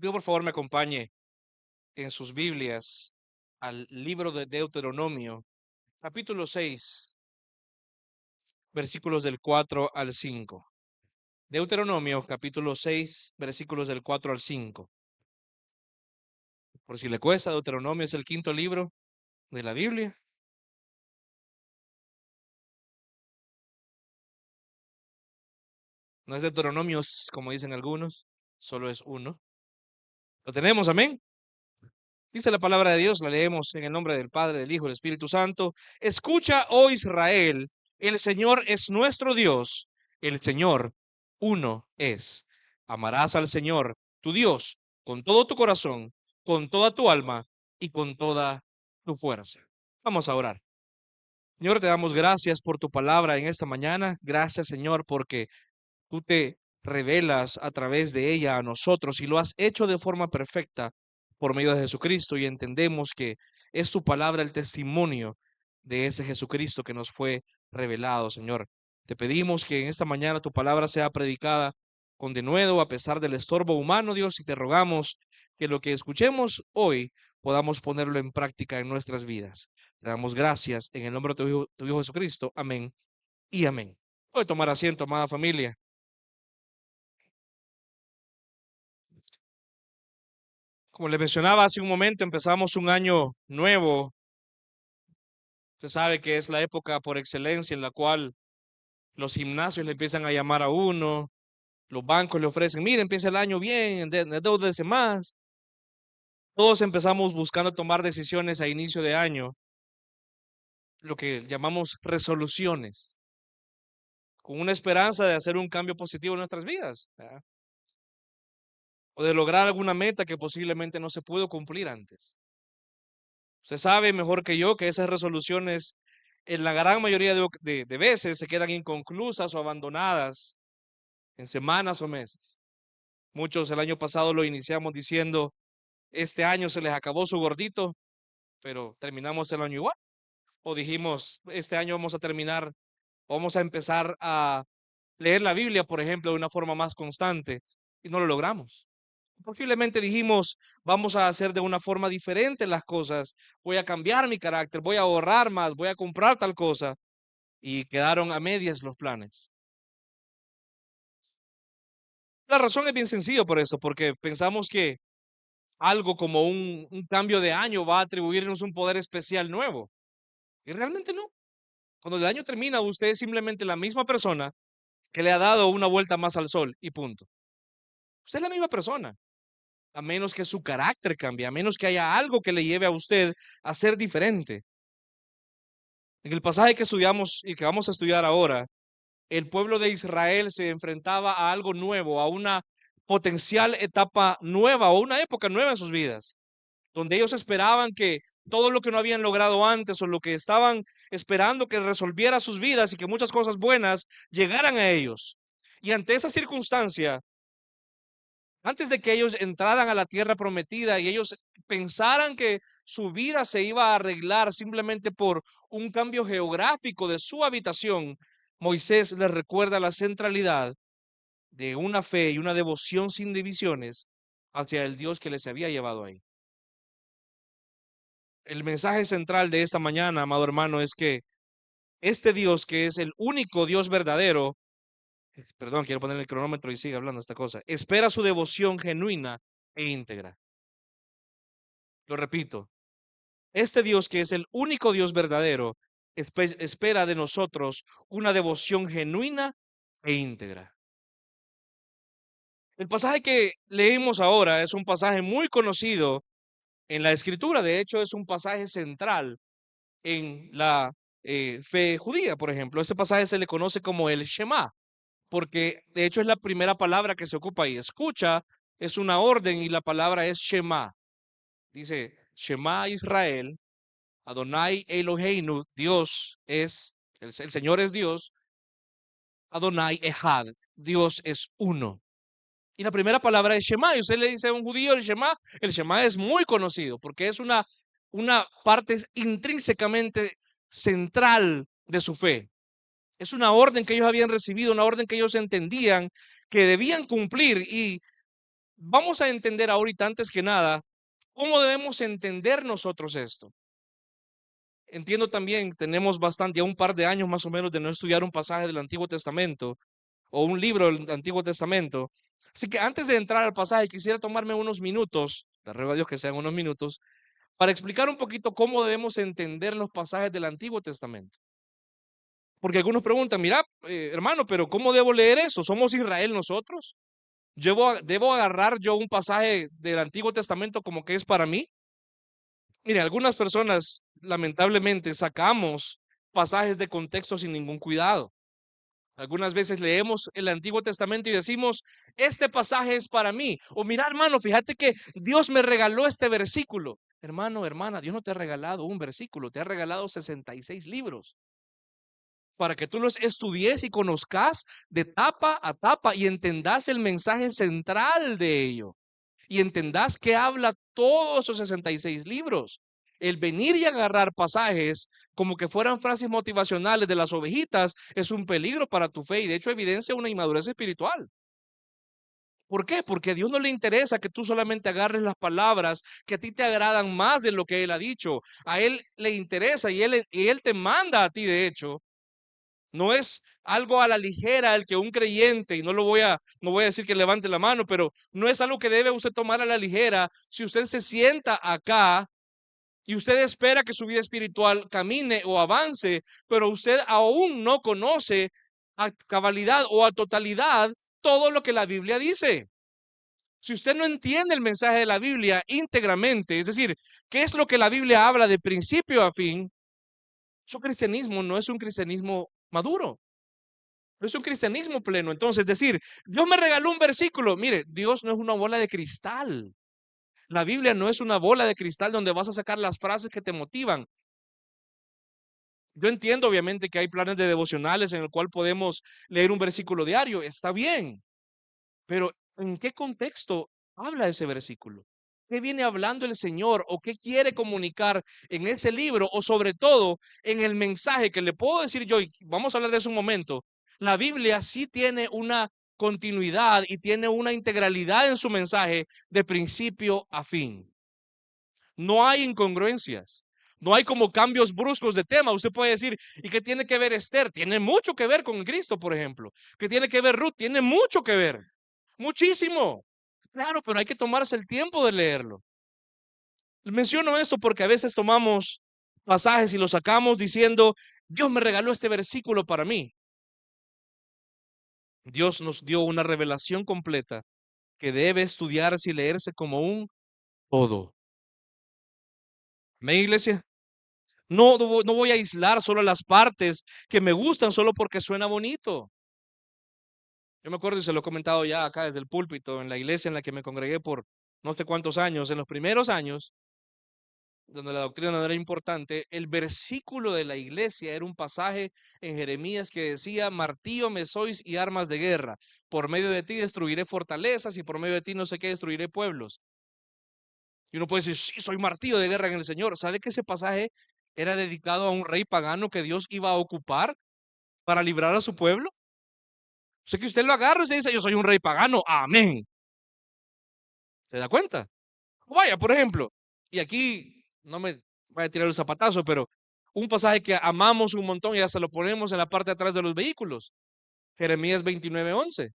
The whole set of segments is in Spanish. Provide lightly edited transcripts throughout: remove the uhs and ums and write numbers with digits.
Pido por favor me acompañe en sus Biblias al libro de Deuteronomio, capítulo 6, versículos del 4 al 5. Deuteronomio, capítulo 6, versículos del 4 al 5. Por si le cuesta, Deuteronomio es el quinto libro de la Biblia. No es Deuteronomios, como dicen algunos, solo es uno. Lo tenemos, amén. Dice la palabra de Dios, la leemos en el nombre del Padre, del Hijo y del Espíritu Santo. Escucha, oh Israel, el Señor es nuestro Dios, el Señor uno es. Amarás al Señor, tu Dios, con todo tu corazón, con toda tu alma y con toda tu fuerza. Vamos a orar. Señor, te damos gracias por tu palabra en esta mañana. Gracias, Señor, porque tú te revelas a través de ella a nosotros y lo has hecho de forma perfecta por medio de Jesucristo, y entendemos que es tu palabra el testimonio de ese Jesucristo que nos fue revelado, Señor. Te pedimos que en esta mañana tu palabra sea predicada con denuedo a pesar del estorbo humano, Dios, y te rogamos que lo que escuchemos hoy podamos ponerlo en práctica en nuestras vidas. Te damos gracias en el nombre de tu Hijo Jesucristo. Amén y amén. Puede tomar asiento, amada familia. Como le mencionaba hace un momento, empezamos un año nuevo. Usted sabe que es la época por excelencia en la cual los gimnasios le empiezan a llamar a uno, los bancos le ofrecen, mire, empieza el año bien, endeúdese más. Todos empezamos buscando tomar decisiones a inicio de año, lo que llamamos resoluciones, con una esperanza de hacer un cambio positivo en nuestras vidas, ¿verdad? O de lograr alguna meta que posiblemente no se pudo cumplir antes. Usted sabe mejor que yo que esas resoluciones en la gran mayoría de veces se quedan inconclusas o abandonadas en semanas o meses. Muchos el año pasado lo iniciamos diciendo, este año se les acabó su gordito, pero terminamos el año igual. O dijimos, este año vamos a terminar, vamos a empezar a leer la Biblia, por ejemplo, de una forma más constante, y no lo logramos. Posiblemente dijimos, vamos a hacer de una forma diferente las cosas, voy a cambiar mi carácter, voy a ahorrar más, voy a comprar tal cosa, y quedaron a medias los planes. La razón es bien sencilla por eso, porque pensamos que algo como un cambio de año va a atribuirnos un poder especial nuevo, y realmente no. Cuando el año termina, usted es simplemente la misma persona que le ha dado una vuelta más al sol, y punto. Usted es la misma persona, a menos que su carácter cambie, a menos que haya algo que le lleve a usted a ser diferente. En el pasaje que estudiamos y que vamos a estudiar ahora, el pueblo de Israel se enfrentaba a algo nuevo, a una potencial etapa nueva o una época nueva en sus vidas, donde ellos esperaban que todo lo que no habían logrado antes o lo que estaban esperando que resolviera sus vidas y que muchas cosas buenas llegaran a ellos. Y ante esa circunstancia, antes de que ellos entraran a la tierra prometida y ellos pensaran que su vida se iba a arreglar simplemente por un cambio geográfico de su habitación, Moisés les recuerda la centralidad de una fe y una devoción sin divisiones hacia el Dios que les había llevado ahí. El mensaje central de esta mañana, amado hermano, es que este Dios, que es el único Dios verdadero, perdón, quiero poner el cronómetro y sigue hablando esta cosa, espera su devoción genuina e íntegra. Lo repito, este Dios, que es el único Dios verdadero, espera de nosotros una devoción genuina e íntegra. El pasaje que leímos ahora es un pasaje muy conocido en la Escritura. De hecho, es un pasaje central en la fe judía, por ejemplo. Ese pasaje se le conoce como el Shema, porque de hecho es la primera palabra que se ocupa ahí. Escucha es una orden y la palabra es Shema. Dice, Shema Israel, Adonai Eloheinu, Dios es, el Señor es Dios, Adonai Echad, Dios es uno. Y la primera palabra es Shema, y usted le dice a un judío el Shema es muy conocido, porque es una parte intrínsecamente central de su fe. Es una orden que ellos habían recibido, una orden que ellos entendían que debían cumplir, y vamos a entender ahorita, antes que nada, cómo debemos entender nosotros esto. Entiendo también, tenemos bastante, ya un par de años más o menos de no estudiar un pasaje del Antiguo Testamento o un libro del Antiguo Testamento. Así que antes de entrar al pasaje, quisiera tomarme unos minutos, le ruego a Dios que sean unos minutos, para explicar un poquito cómo debemos entender los pasajes del Antiguo Testamento. Porque algunos preguntan, mira, hermano, pero ¿cómo debo leer eso? ¿Somos Israel nosotros? ¿Debo agarrar yo un pasaje del Antiguo Testamento como que es para mí? Mire, algunas personas, lamentablemente, sacamos pasajes de contexto sin ningún cuidado. Algunas veces leemos el Antiguo Testamento y decimos, este pasaje es para mí. O mira, hermano, fíjate que Dios me regaló este versículo. Hermano, hermana, Dios no te ha regalado un versículo, te ha regalado 66 libros para que tú los estudies y conozcas de tapa a tapa y entendas el mensaje central de ello. Y entendás que habla todos esos 66 libros. El venir y agarrar pasajes como que fueran frases motivacionales de las ovejitas es un peligro para tu fe y de hecho evidencia una inmadurez espiritual. ¿Por qué? Porque a Dios no le interesa que tú solamente agarres las palabras que a ti te agradan más de lo que Él ha dicho. A Él le interesa y él te manda a ti, de hecho. No es algo a la ligera el que un creyente, y no voy a decir que levante la mano, pero no es algo que debe usted tomar a la ligera. Si usted se sienta acá y usted espera que su vida espiritual camine o avance, pero usted aún no conoce a cabalidad o a totalidad todo lo que la Biblia dice. Si usted no entiende el mensaje de la Biblia íntegramente, es decir, qué es lo que la Biblia habla de principio a fin, su cristianismo no es un cristianismo maduro. No es un cristianismo pleno. Entonces, decir, Dios me regaló un versículo. Mire, Dios no es una bola de cristal. La Biblia no es una bola de cristal donde vas a sacar las frases que te motivan. Yo entiendo, obviamente, que hay planes de devocionales en el cual podemos leer un versículo diario. Está bien. Pero, ¿en qué contexto habla ese versículo? ¿Qué viene hablando el Señor o qué quiere comunicar en ese libro o sobre todo en el mensaje que le puedo decir yo? Y vamos a hablar de eso un momento. La Biblia sí tiene una continuidad y tiene una integralidad en su mensaje de principio a fin. No hay incongruencias. No hay como cambios bruscos de tema. Usted puede decir, ¿y qué tiene que ver Esther? Tiene mucho que ver con Cristo, por ejemplo. ¿Qué tiene que ver Ruth? Tiene mucho que ver. Muchísimo. Claro, pero hay que tomarse el tiempo de leerlo. Menciono esto porque a veces tomamos pasajes y los sacamos diciendo, Dios me regaló este versículo para mí. Dios nos dio una revelación completa que debe estudiarse y leerse como un todo. ¿Me iglesia? No voy a aislar solo las partes que me gustan solo porque suena bonito. Yo me acuerdo y se lo he comentado ya acá desde el púlpito en la iglesia en la que me congregué por no sé cuántos años. En los primeros años, donde la doctrina no era importante, el versículo de la iglesia era un pasaje en Jeremías que decía, martillo me sois y armas de guerra. Por medio de ti destruiré fortalezas y por medio de ti no sé qué destruiré pueblos. Y uno puede decir, sí, soy martillo de guerra en el Señor. ¿Sabe que ese pasaje era dedicado a un rey pagano que Dios iba a ocupar para librar a su pueblo? O sea que usted lo agarra y se dice, yo soy un rey pagano, amén. ¿Se da cuenta? Vaya, por ejemplo, y aquí no me voy a tirar el zapatazo, pero un pasaje que amamos un montón y hasta lo ponemos en la parte de atrás de los vehículos. Jeremías 29:11.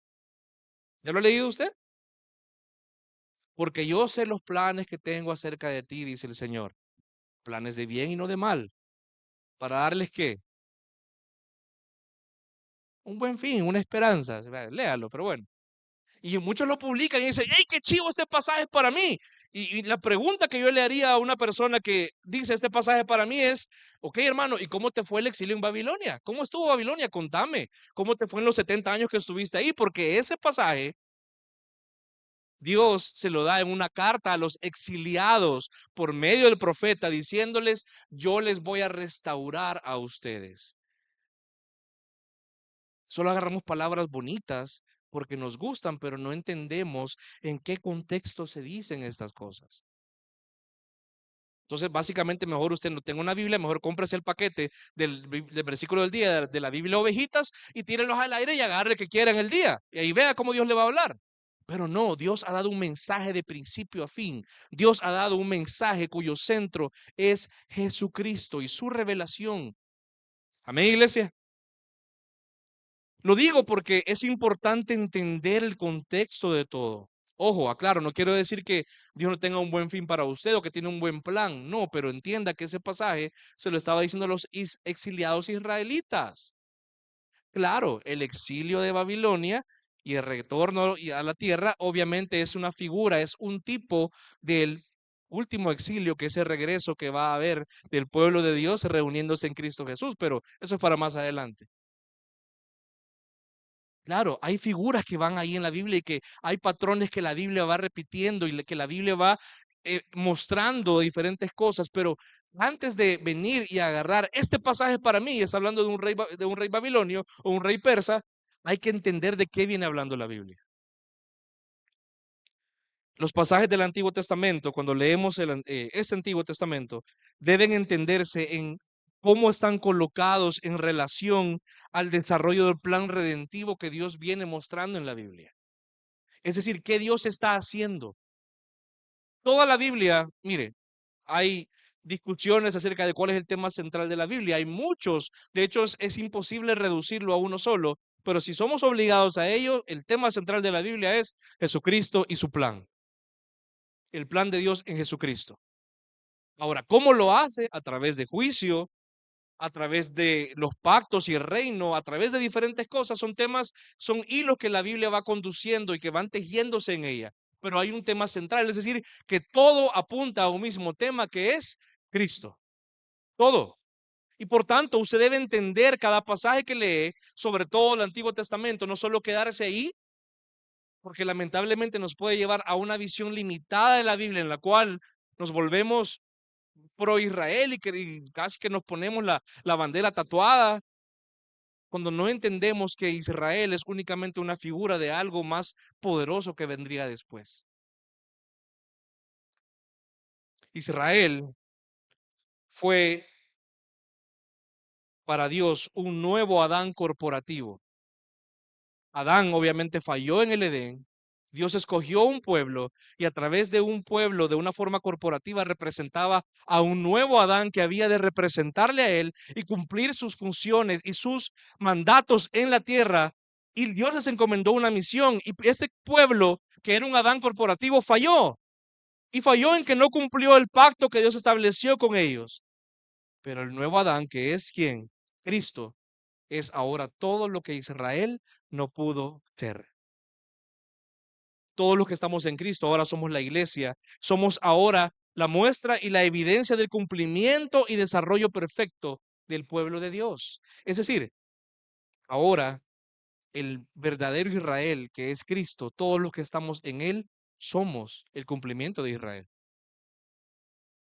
¿Ya lo ha leído usted? Porque yo sé los planes que tengo acerca de ti, dice el Señor. Planes de bien y no de mal. Para darles qué? Un buen fin, una esperanza. Léalo, pero bueno. Y muchos lo publican y dicen, ¡hey, qué chivo este pasaje para mí! Y la pregunta que yo le haría a una persona que dice este pasaje para mí es, ok, hermano, ¿y cómo te fue el exilio en Babilonia? ¿Cómo estuvo Babilonia? Contame. ¿Cómo te fue en los 70 años que estuviste ahí? Porque ese pasaje Dios se lo da en una carta a los exiliados por medio del profeta diciéndoles, yo les voy a restaurar a ustedes. Solo agarramos palabras bonitas porque nos gustan, pero no entendemos en qué contexto se dicen estas cosas. Entonces, básicamente, mejor usted no tenga una Biblia, mejor cómprese el paquete del versículo del día de la Biblia Ovejitas y tírelos al aire y agarre el que quiera en el día. Y ahí vea cómo Dios le va a hablar. Pero no, Dios ha dado un mensaje de principio a fin. Dios ha dado un mensaje cuyo centro es Jesucristo y su revelación. Amén, iglesia. Lo digo porque es importante entender el contexto de todo. Ojo, aclaro, no quiero decir que Dios no tenga un buen fin para usted o que tiene un buen plan. No, pero entienda que ese pasaje se lo estaba diciendo a los exiliados israelitas. Claro, el exilio de Babilonia y el retorno a la tierra obviamente es una figura, es un tipo del último exilio, que es el regreso que va a haber del pueblo de Dios reuniéndose en Cristo Jesús, pero eso es para más adelante. Claro, hay figuras que van ahí en la Biblia y que hay patrones que la Biblia va repitiendo y que la Biblia va mostrando diferentes cosas, pero antes de venir y agarrar este pasaje para mí, es hablando de un rey, de un rey babilonio o un rey persa, hay que entender de qué viene hablando la Biblia. Los pasajes del Antiguo Testamento, cuando leemos este Antiguo Testamento, deben entenderse en cómo están colocados en relación al desarrollo del plan redentivo que Dios viene mostrando en la Biblia. Es decir, ¿qué Dios está haciendo? Toda la Biblia, mire, hay discusiones acerca de cuál es el tema central de la Biblia. Hay muchos, de hecho es imposible reducirlo a uno solo, pero si somos obligados a ello, el tema central de la Biblia es Jesucristo y su plan. El plan de Dios en Jesucristo. Ahora, ¿cómo lo hace? A través de juicio, a través de los pactos y el reino, a través de diferentes cosas. Son temas, son hilos que la Biblia va conduciendo y que van tejiéndose en ella. Pero hay un tema central, es decir, que todo apunta a un mismo tema que es Cristo. Todo. Y por tanto, usted debe entender cada pasaje que lee, sobre todo el Antiguo Testamento, no solo quedarse ahí, porque lamentablemente nos puede llevar a una visión limitada de la Biblia en la cual nos volvemos pro Israel y casi que nos ponemos la bandera tatuada cuando no entendemos que Israel es únicamente una figura de algo más poderoso que vendría después. Israel fue para Dios un nuevo Adán corporativo. Adán obviamente falló en el Edén. Dios escogió un pueblo y a través de un pueblo, de una forma corporativa, representaba a un nuevo Adán que había de representarle a él y cumplir sus funciones y sus mandatos en la tierra. Y Dios les encomendó una misión y este pueblo, que era un Adán corporativo, falló. Y falló en que no cumplió el pacto que Dios estableció con ellos. Pero el nuevo Adán, que es quien, Cristo, es ahora todo lo que Israel no pudo ser. Todos los que estamos en Cristo ahora somos la iglesia, somos ahora la muestra y la evidencia del cumplimiento y desarrollo perfecto del pueblo de Dios. Es decir, ahora el verdadero Israel, que es Cristo, todos los que estamos en él, somos el cumplimiento de Israel.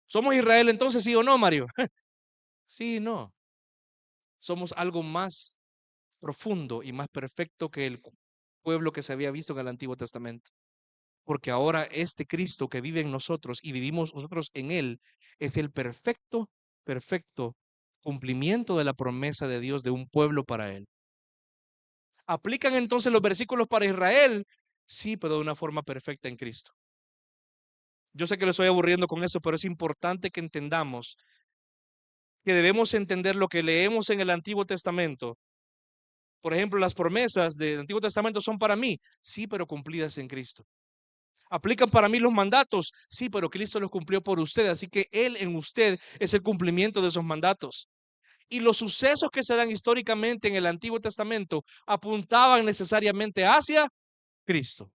¿Somos Israel entonces, sí o no, Mario? Sí y no. Somos algo más profundo y más perfecto que el pueblo que se había visto en el Antiguo Testamento. Porque ahora este Cristo que vive en nosotros y vivimos nosotros en él es el perfecto, perfecto cumplimiento de la promesa de Dios de un pueblo para él. ¿Aplican entonces los versículos para Israel? Sí, pero de una forma perfecta en Cristo. Yo sé que le estoy aburriendo con eso, pero es importante que entendamos que debemos entender lo que leemos en el Antiguo Testamento. Por ejemplo, las promesas del Antiguo Testamento son para mí, sí, pero cumplidas en Cristo. ¿Aplican para mí los mandatos? Sí, pero Cristo los cumplió por usted, así que Él en usted es el cumplimiento de esos mandatos. Y los sucesos que se dan históricamente en el Antiguo Testamento apuntaban necesariamente hacia Cristo.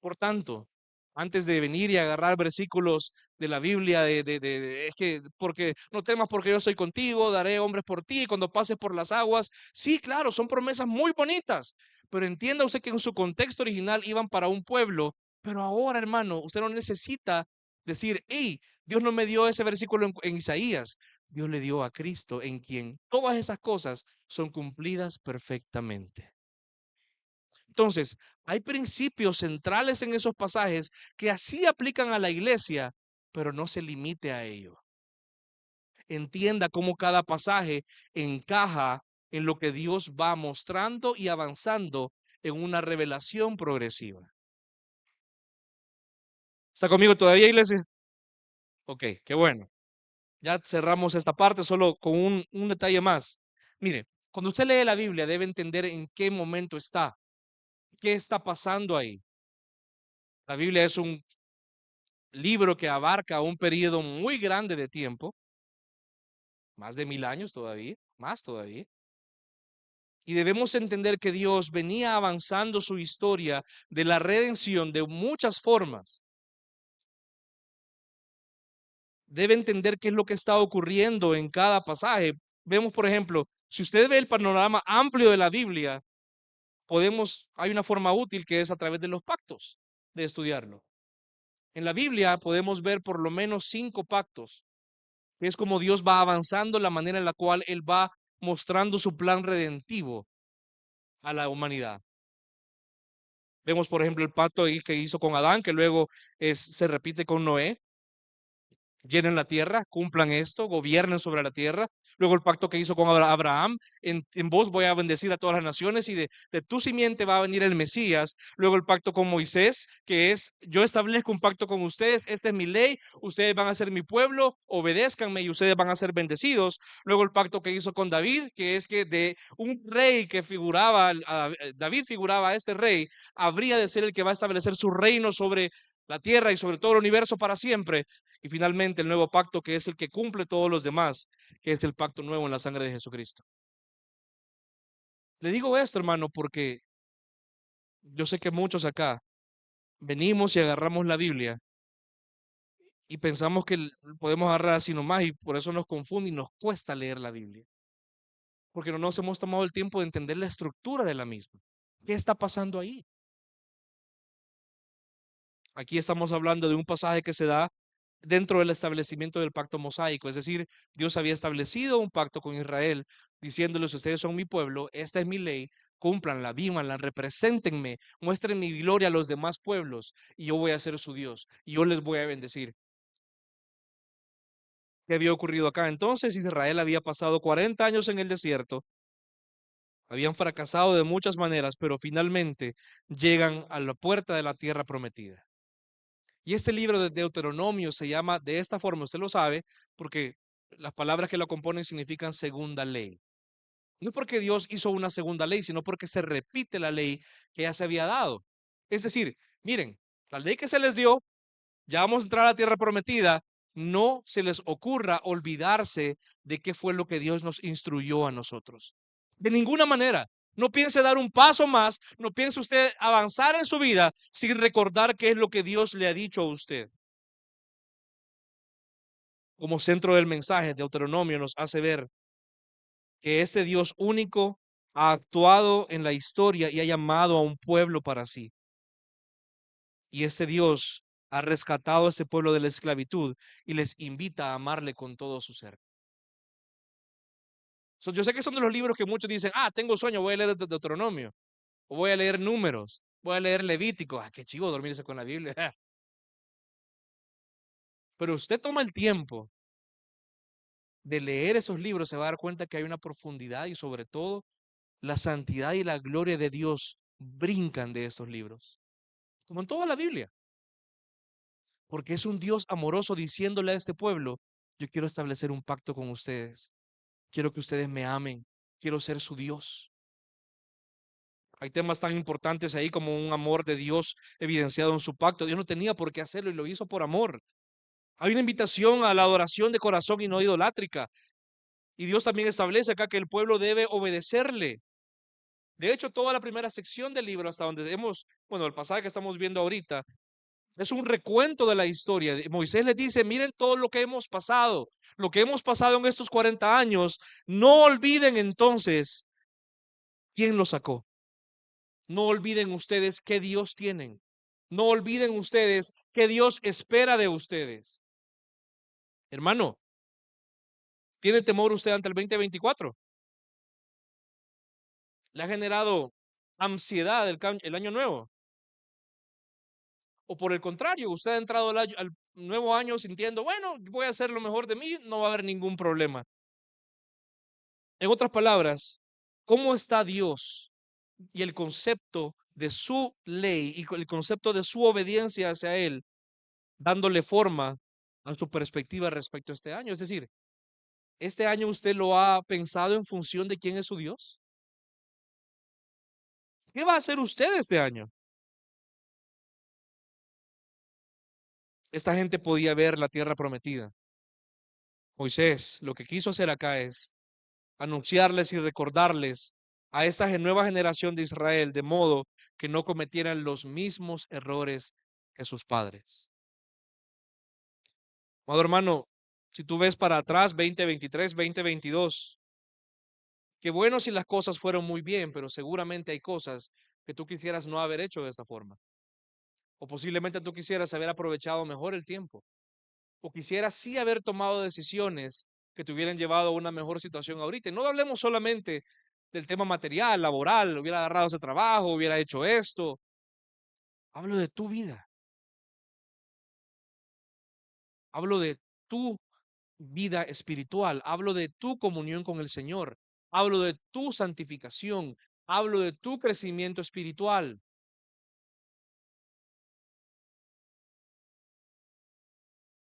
Por tanto, antes de venir y agarrar versículos de la Biblia, es que, porque no temas porque yo soy contigo, daré hombres por ti cuando pases por las aguas. Sí, claro, son promesas muy bonitas, pero entienda usted que en su contexto original iban para un pueblo, pero ahora, hermano, usted no necesita decir, hey, Dios no me dio ese versículo en Isaías. Dios le dio a Cristo, en quien todas esas cosas son cumplidas perfectamente. Entonces, hay principios centrales en esos pasajes que así aplican a la iglesia, pero no se limite a ello. Entienda cómo cada pasaje encaja en lo que Dios va mostrando y avanzando en una revelación progresiva. ¿Está conmigo todavía, iglesia? Ok, qué bueno. Ya cerramos esta parte solo con un detalle más. Mire, cuando usted lee la Biblia debe entender en qué momento está, qué está pasando ahí. La Biblia es un libro que abarca un periodo muy grande de tiempo, más de 1000 años todavía, más todavía. Y debemos entender que Dios venía avanzando su historia de la redención de muchas formas. Debe entender qué es lo que está ocurriendo en cada pasaje. Vemos, por ejemplo, si usted ve el panorama amplio de la Biblia, hay una forma útil que es a través de los pactos, de estudiarlo. En la Biblia podemos ver por lo menos 5 pactos, que es como Dios va avanzando, la manera en la cual Él va mostrando su plan redentivo a la humanidad. Vemos, por ejemplo, el pacto que hizo con Adán, que luego se repite con Noé. Llenen la tierra, cumplan esto, gobiernen sobre la tierra. Luego el pacto que hizo con Abraham, en vos voy a bendecir a todas las naciones y de tu simiente va a venir el Mesías. Luego el pacto con Moisés, que es, yo establezco un pacto con ustedes, esta es mi ley, ustedes van a ser mi pueblo, obedézcanme y ustedes van a ser bendecidos. Luego el pacto que hizo con David, que es que de un rey que figuraba, David figuraba a este rey, habría de ser el que va a establecer su reino sobre la tierra y sobre todo el universo para siempre. Y finalmente el nuevo pacto que es el que cumple todos los demás, que es el pacto nuevo en la sangre de Jesucristo. Le digo esto, hermano, porque yo sé que muchos acá venimos y agarramos la Biblia y pensamos que podemos agarrar así nomás y por eso nos confunde y nos cuesta leer la Biblia. Porque no nos hemos tomado el tiempo de entender la estructura de la misma. ¿Qué está pasando ahí? Aquí estamos hablando de un pasaje que se da dentro del establecimiento del pacto mosaico, es decir, Dios había establecido un pacto con Israel, diciéndoles: ustedes son mi pueblo, esta es mi ley, cúmplanla, vívanla, represéntenme, muestren mi gloria a los demás pueblos, y yo voy a ser su Dios, y yo les voy a bendecir. ¿Qué había ocurrido acá? Entonces Israel había pasado 40 años en el desierto, habían fracasado de muchas maneras, pero finalmente llegan a la puerta de la tierra prometida. Y este libro de Deuteronomio se llama de esta forma, usted lo sabe, porque las palabras que lo componen significan segunda ley. No es porque Dios hizo una segunda ley, sino porque se repite la ley que ya se había dado. Es decir, miren, la ley que se les dio, ya vamos a entrar a la tierra prometida, no se les ocurra olvidarse de qué fue lo que Dios nos instruyó a nosotros. De ninguna manera. No piense dar un paso más, no piense usted avanzar en su vida sin recordar qué es lo que Dios le ha dicho a usted. Como centro del mensaje, Deuteronomio nos hace ver que este Dios único ha actuado en la historia y ha llamado a un pueblo para sí. Y este Dios ha rescatado a ese pueblo de la esclavitud y les invita a amarle con todo su ser. Yo sé que son de los libros que muchos dicen: tengo sueño, voy a leer Deuteronomio, o voy a leer Números, voy a leer Levítico. Qué chivo dormirse con la Biblia. Pero usted toma el tiempo de leer esos libros, se va a dar cuenta que hay una profundidad y sobre todo la santidad y la gloria de Dios brincan de estos libros, como en toda la Biblia, porque es un Dios amoroso diciéndole a este pueblo: yo quiero establecer un pacto con ustedes, quiero que ustedes me amen, quiero ser su Dios. Hay temas tan importantes ahí como un amor de Dios evidenciado en su pacto. Dios no tenía por qué hacerlo y lo hizo por amor. Hay una invitación a la adoración de corazón y no idolátrica. Y Dios también establece acá que el pueblo debe obedecerle. De hecho, toda la primera sección del libro, hasta donde bueno, el pasaje que estamos viendo ahorita, es un recuento de la historia. Moisés les dice: miren todo lo que hemos pasado en estos 40 años. No olviden entonces quién lo sacó. No olviden ustedes qué Dios tienen. No olviden ustedes qué Dios espera de ustedes. Hermano, ¿tiene temor usted ante el 2024? ¿Le ha generado ansiedad el año nuevo? O por el contrario, usted ha entrado al nuevo año sintiendo: bueno, voy a hacer lo mejor de mí, no va a haber ningún problema. En otras palabras, ¿cómo está Dios y el concepto de su ley y el concepto de su obediencia hacia Él dándole forma a su perspectiva respecto a este año. Es decir, ¿este año usted lo ha pensado en función de quién es su Dios? ¿Qué va a hacer usted este año? Esta gente podía ver la tierra prometida. Moisés lo que quiso hacer acá es anunciarles y recordarles a esta nueva generación de Israel de modo que no cometieran los mismos errores que sus padres. Amado hermano, si tú ves para atrás 2023, 2022, qué bueno si las cosas fueron muy bien, pero seguramente hay cosas que tú quisieras no haber hecho de esa forma. O posiblemente tú quisieras haber aprovechado mejor el tiempo. O quisieras sí haber tomado decisiones que te hubieran llevado a una mejor situación ahorita. Y no hablemos solamente del tema material, laboral, hubiera agarrado ese trabajo, hubiera hecho esto. Hablo de tu vida. Hablo de tu vida espiritual. Hablo de tu comunión con el Señor. Hablo de tu santificación. Hablo de tu crecimiento espiritual.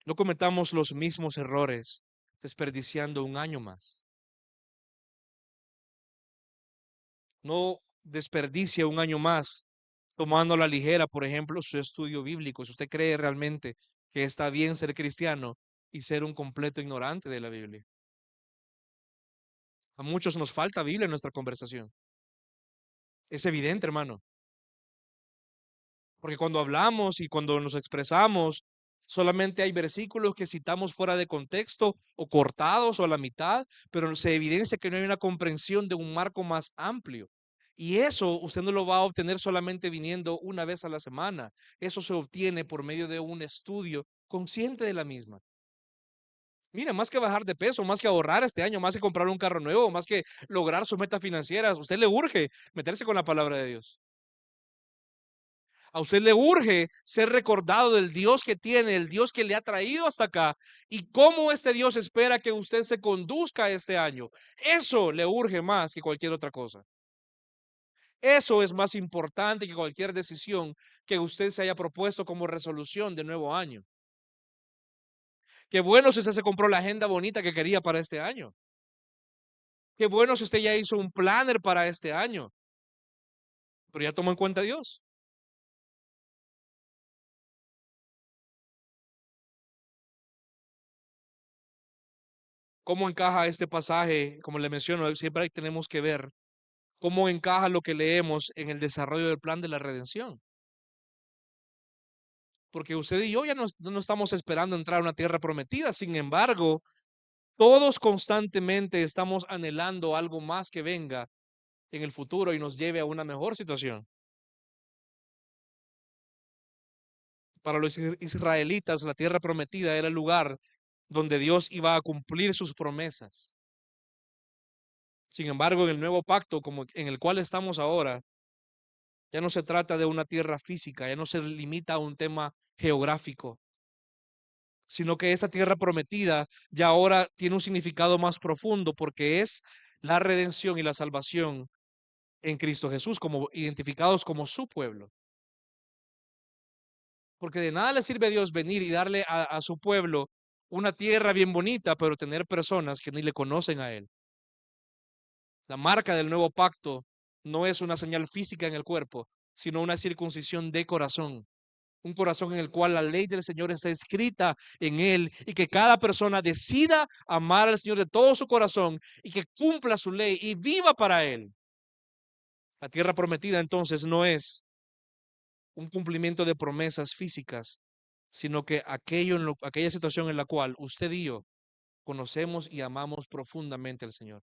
No cometamos los mismos errores desperdiciando un año más. No desperdicie un año más tomando a la ligera, por ejemplo, su estudio bíblico. Si usted cree realmente que está bien ser cristiano y ser un completo ignorante de la Biblia. A muchos nos falta Biblia en nuestra conversación. Es evidente, hermano. Porque cuando hablamos y cuando nos expresamos, solamente hay versículos que citamos fuera de contexto o cortados o a la mitad, pero se evidencia que no hay una comprensión de un marco más amplio. Y eso usted no lo va a obtener solamente viniendo una vez a la semana. Eso se obtiene por medio de un estudio consciente de la misma. Mira, más que bajar de peso, más que ahorrar este año, más que comprar un carro nuevo, más que lograr sus metas financieras, a usted le urge meterse con la palabra de Dios. A usted le urge ser recordado del Dios que tiene, el Dios que le ha traído hasta acá y cómo este Dios espera que usted se conduzca este año. Eso le urge más que cualquier otra cosa. Eso es más importante que cualquier decisión que usted se haya propuesto como resolución de nuevo año. Qué bueno si usted se compró la agenda bonita que quería para este año. Qué bueno si usted ya hizo un planner para este año, pero ya tomó en cuenta a Dios. ¿Cómo encaja este pasaje? Como le menciono, siempre tenemos que ver cómo encaja lo que leemos en el desarrollo del plan de la redención. Porque usted y yo ya no estamos esperando entrar a una tierra prometida. Sin embargo, todos constantemente estamos anhelando algo más que venga en el futuro y nos lleve a una mejor situación. Para los israelitas, la tierra prometida era el lugar donde Dios iba a cumplir sus promesas. Sin embargo, en el nuevo pacto, como en el cual estamos ahora, ya no se trata de una tierra física, ya no se limita a un tema geográfico, sino que esa tierra prometida ya ahora tiene un significado más profundo porque es la redención y la salvación en Cristo Jesús, como identificados como su pueblo. Porque de nada le sirve a Dios venir y darle a su pueblo una tierra bien bonita, pero tener personas que ni le conocen a Él. La marca del nuevo pacto no es una señal física en el cuerpo, sino una circuncisión de corazón. Un corazón en el cual la ley del Señor está escrita en él y que cada persona decida amar al Señor de todo su corazón y que cumpla su ley y viva para él. La tierra prometida entonces no es un cumplimiento de promesas físicas, sino que aquella situación en la cual usted y yo conocemos y amamos profundamente al Señor.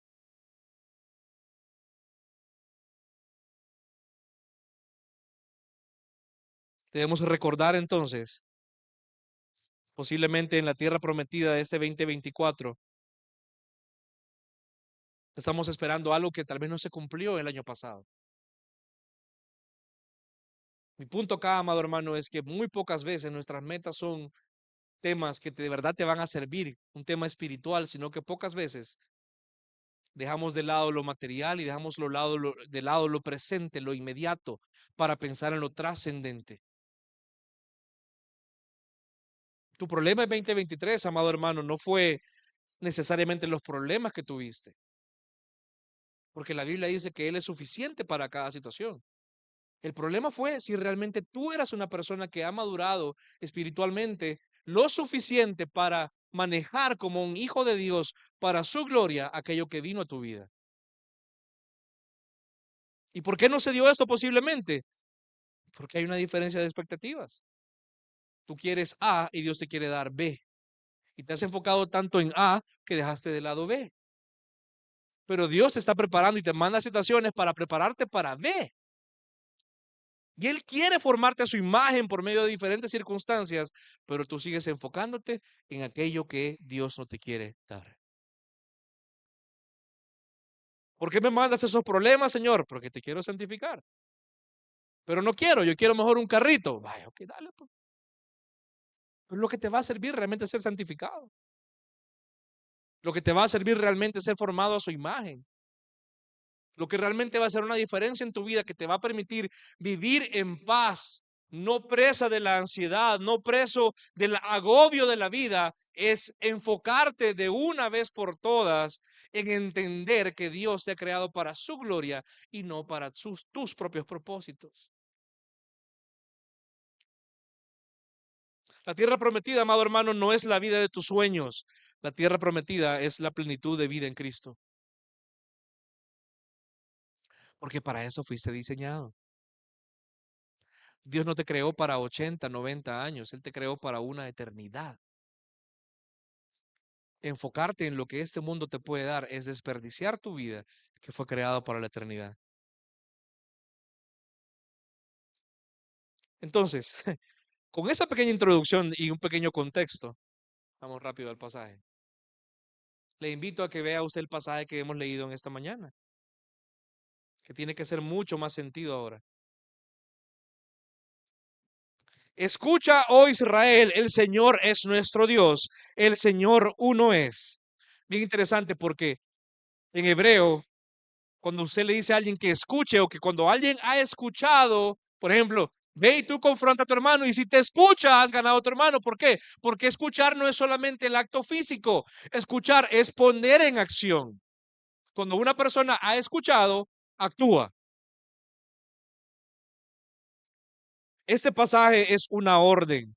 Debemos recordar entonces, posiblemente en la tierra prometida de este 2024, estamos esperando algo que tal vez no se cumplió el año pasado. Mi punto acá, amado hermano, es que muy pocas veces nuestras metas son temas que de verdad te van a servir, un tema espiritual, sino que pocas veces dejamos de lado lo material y dejamos de lado lo presente, lo inmediato, para pensar en lo trascendente. Tu problema en 2023, amado hermano, no fue necesariamente los problemas que tuviste, porque la Biblia dice que Él es suficiente para cada situación. El problema fue si realmente tú eras una persona que ha madurado espiritualmente lo suficiente para manejar como un hijo de Dios para su gloria aquello que vino a tu vida. ¿Y por qué no se dio esto posiblemente? Porque hay una diferencia de expectativas. Tú quieres A y Dios te quiere dar B. Y te has enfocado tanto en A que dejaste de lado B. Pero Dios te está preparando y te manda situaciones para prepararte para B. Y Él quiere formarte a su imagen por medio de diferentes circunstancias, pero tú sigues enfocándote en aquello que Dios no te quiere dar. ¿Por qué me mandas esos problemas, Señor? Porque te quiero santificar. Pero no quiero, yo quiero mejor un carrito. Vaya, ok, dale, pues. Pero lo que te va a servir realmente es ser santificado. Lo que te va a servir realmente es ser formado a su imagen. Lo que realmente va a hacer una diferencia en tu vida, que te va a permitir vivir en paz, no presa de la ansiedad, no preso del agobio de la vida, es enfocarte de una vez por todas en entender que Dios te ha creado para su gloria y no para tus propios propósitos. La tierra prometida, amado hermano, no es la vida de tus sueños. La tierra prometida es la plenitud de vida en Cristo, porque para eso fuiste diseñado. Dios no te creó para 80, 90 años, Él te creó para una eternidad. Enfocarte en lo que este mundo te puede dar es desperdiciar tu vida que fue creada para la eternidad. Entonces, con esa pequeña introducción y un pequeño contexto, vamos rápido al pasaje. Le invito a que vea usted el pasaje que hemos leído en esta mañana, que tiene que hacer mucho más sentido ahora. Escucha, oh Israel, el Señor es nuestro Dios, el Señor uno es. Bien interesante porque en hebreo, cuando usted le dice a alguien que escuche o que cuando alguien ha escuchado, por ejemplo, ve y tú confronta a tu hermano y si te escucha, has ganado a tu hermano. ¿Por qué? Porque escuchar no es solamente el acto físico, escuchar es poner en acción. Cuando una persona ha escuchado, actúa. Este pasaje es una orden,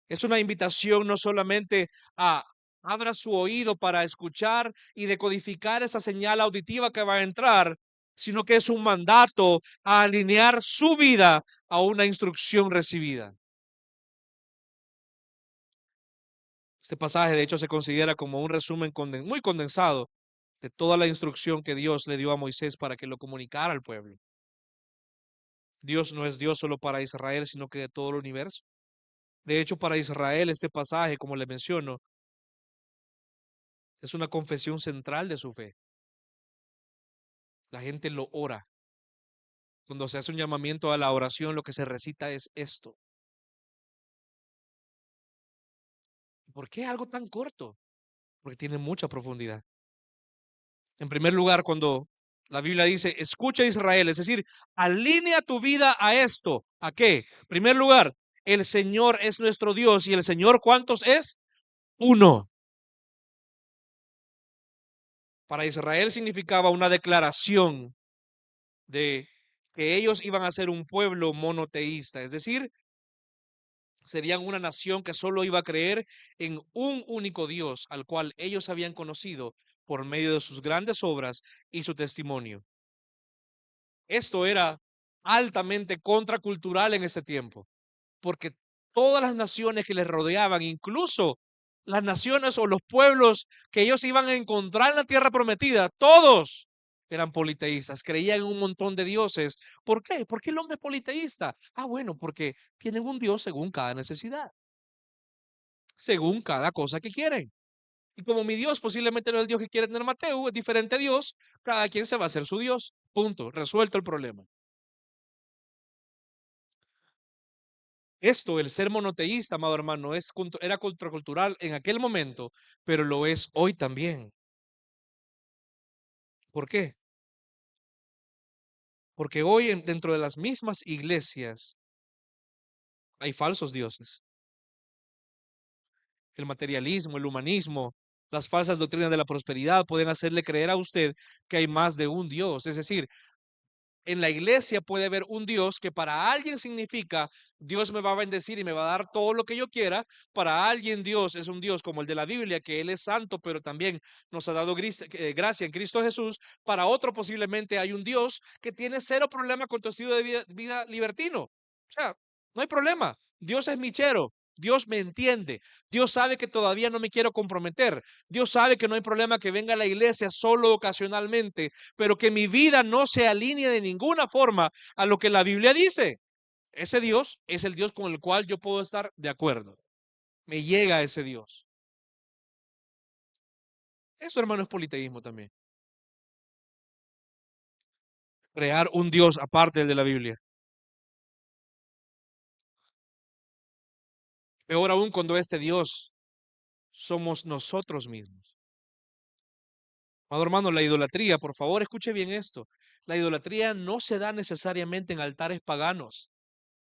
es una invitación no solamente a abra su oído para escuchar y decodificar esa señal auditiva que va a entrar, sino que es un mandato a alinear su vida a una instrucción recibida. Este pasaje, de hecho, se considera como un resumen muy condensado de toda la instrucción que Dios le dio a Moisés para que lo comunicara al pueblo. Dios no es Dios solo para Israel, sino que de todo el universo. De hecho, para Israel, este pasaje, como le menciono, es una confesión central de su fe. La gente lo ora. Cuando se hace un llamamiento a la oración, lo que se recita es esto. ¿Por qué algo tan corto? Porque tiene mucha profundidad. En primer lugar, cuando la Biblia dice, escucha Israel, es decir, alinea tu vida a esto. ¿A qué? En primer lugar, el Señor es nuestro Dios y el Señor, ¿cuántos es? Uno. Para Israel significaba una declaración de que ellos iban a ser un pueblo monoteísta, es decir, serían una nación que solo iba a creer en un único Dios, al cual ellos habían conocido por medio de sus grandes obras y su testimonio. Esto era altamente contracultural en ese tiempo, porque todas las naciones que les rodeaban, incluso las naciones o los pueblos que ellos iban a encontrar en la tierra prometida, todos eran politeístas, creían en un montón de dioses. ¿Por qué? ¿Por qué el hombre es politeísta? Ah, bueno, porque tienen un Dios según cada necesidad, según cada cosa que quieren. Y como mi Dios posiblemente no es el Dios que quiere tener Mateo, es diferente Dios, cada quien se va a hacer su Dios. Punto, resuelto el problema. Esto, el ser monoteísta, amado hermano, era contracultural en aquel momento, pero lo es hoy también. ¿Por qué? Porque hoy dentro de las mismas iglesias hay falsos dioses. El materialismo, el humanismo, las falsas doctrinas de la prosperidad pueden hacerle creer a usted que hay más de un Dios. Es decir, en la iglesia puede haber un Dios que para alguien significa Dios me va a bendecir y me va a dar todo lo que yo quiera. Para alguien Dios es un Dios como el de la Biblia, que Él es santo, pero también nos ha dado gracia en Cristo Jesús. Para otro posiblemente hay un Dios que tiene cero problema con tu estilo de vida libertino. O sea, no hay problema. Dios es michero. Dios me entiende. Dios sabe que todavía no me quiero comprometer. Dios sabe que no hay problema que venga a la iglesia solo ocasionalmente, pero que mi vida no se alinee de ninguna forma a lo que la Biblia dice. Ese Dios es el Dios con el cual yo puedo estar de acuerdo. Me llega ese Dios. Eso, hermano, es politeísmo también. Crear un Dios aparte del de la Biblia. Peor aún cuando este Dios somos nosotros mismos. Amado hermano, la idolatría, por favor, escuche bien esto. La idolatría no se da necesariamente en altares paganos,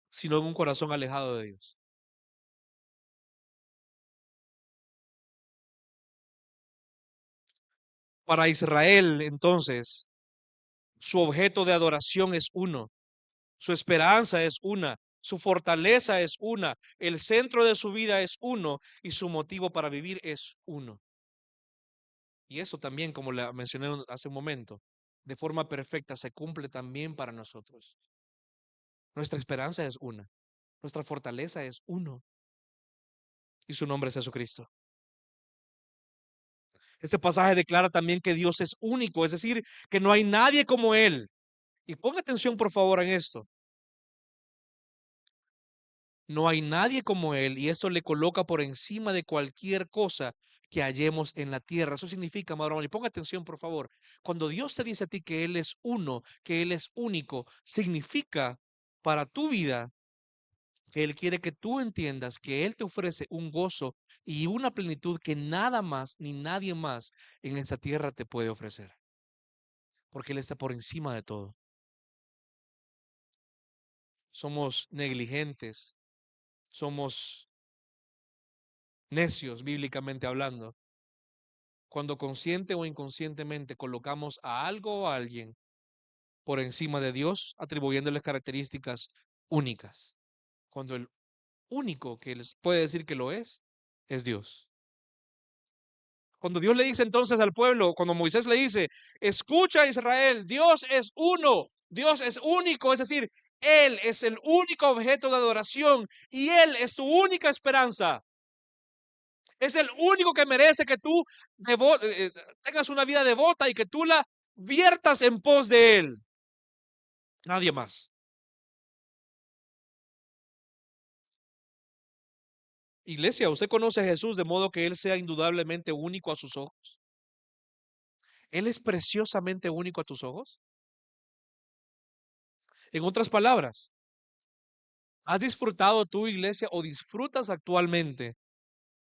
sino en un corazón alejado de Dios. Para Israel, entonces, su objeto de adoración es uno, su esperanza es una, su fortaleza es una, el centro de su vida es uno y su motivo para vivir es uno. Y eso también, como le mencioné hace un momento, de forma perfecta se cumple también para nosotros. Nuestra esperanza es una, nuestra fortaleza es uno y su nombre es Jesucristo. Este pasaje declara también que Dios es único, es decir, que no hay nadie como Él. Y ponga atención por favor en esto. No hay nadie como Él y esto le coloca por encima de cualquier cosa que hallemos en la tierra. Eso significa, amado hermano, y ponga atención, por favor. Cuando Dios te dice a ti que Él es uno, que Él es único, significa para tu vida que Él quiere que tú entiendas que Él te ofrece un gozo y una plenitud que nada más ni nadie más en esta tierra te puede ofrecer. Porque Él está por encima de todo. Somos negligentes, somos necios, bíblicamente hablando, cuando consciente o inconscientemente colocamos a algo o a alguien por encima de Dios, atribuyéndoles características únicas, cuando el único que les puede decir que lo es Dios. Cuando Dios le dice entonces al pueblo, cuando Moisés le dice, escucha Israel, Dios es uno, Dios es único, es decir, Él es el único objeto de adoración y Él es tu única esperanza. Es el único que merece que tú tengas una vida devota y que tú la viertas en pos de Él. Nadie más. Iglesia, ¿usted conoce a Jesús de modo que Él sea indudablemente único a sus ojos? ¿Él es preciosamente único a tus ojos? En otras palabras, ¿has disfrutado tu iglesia o disfrutas actualmente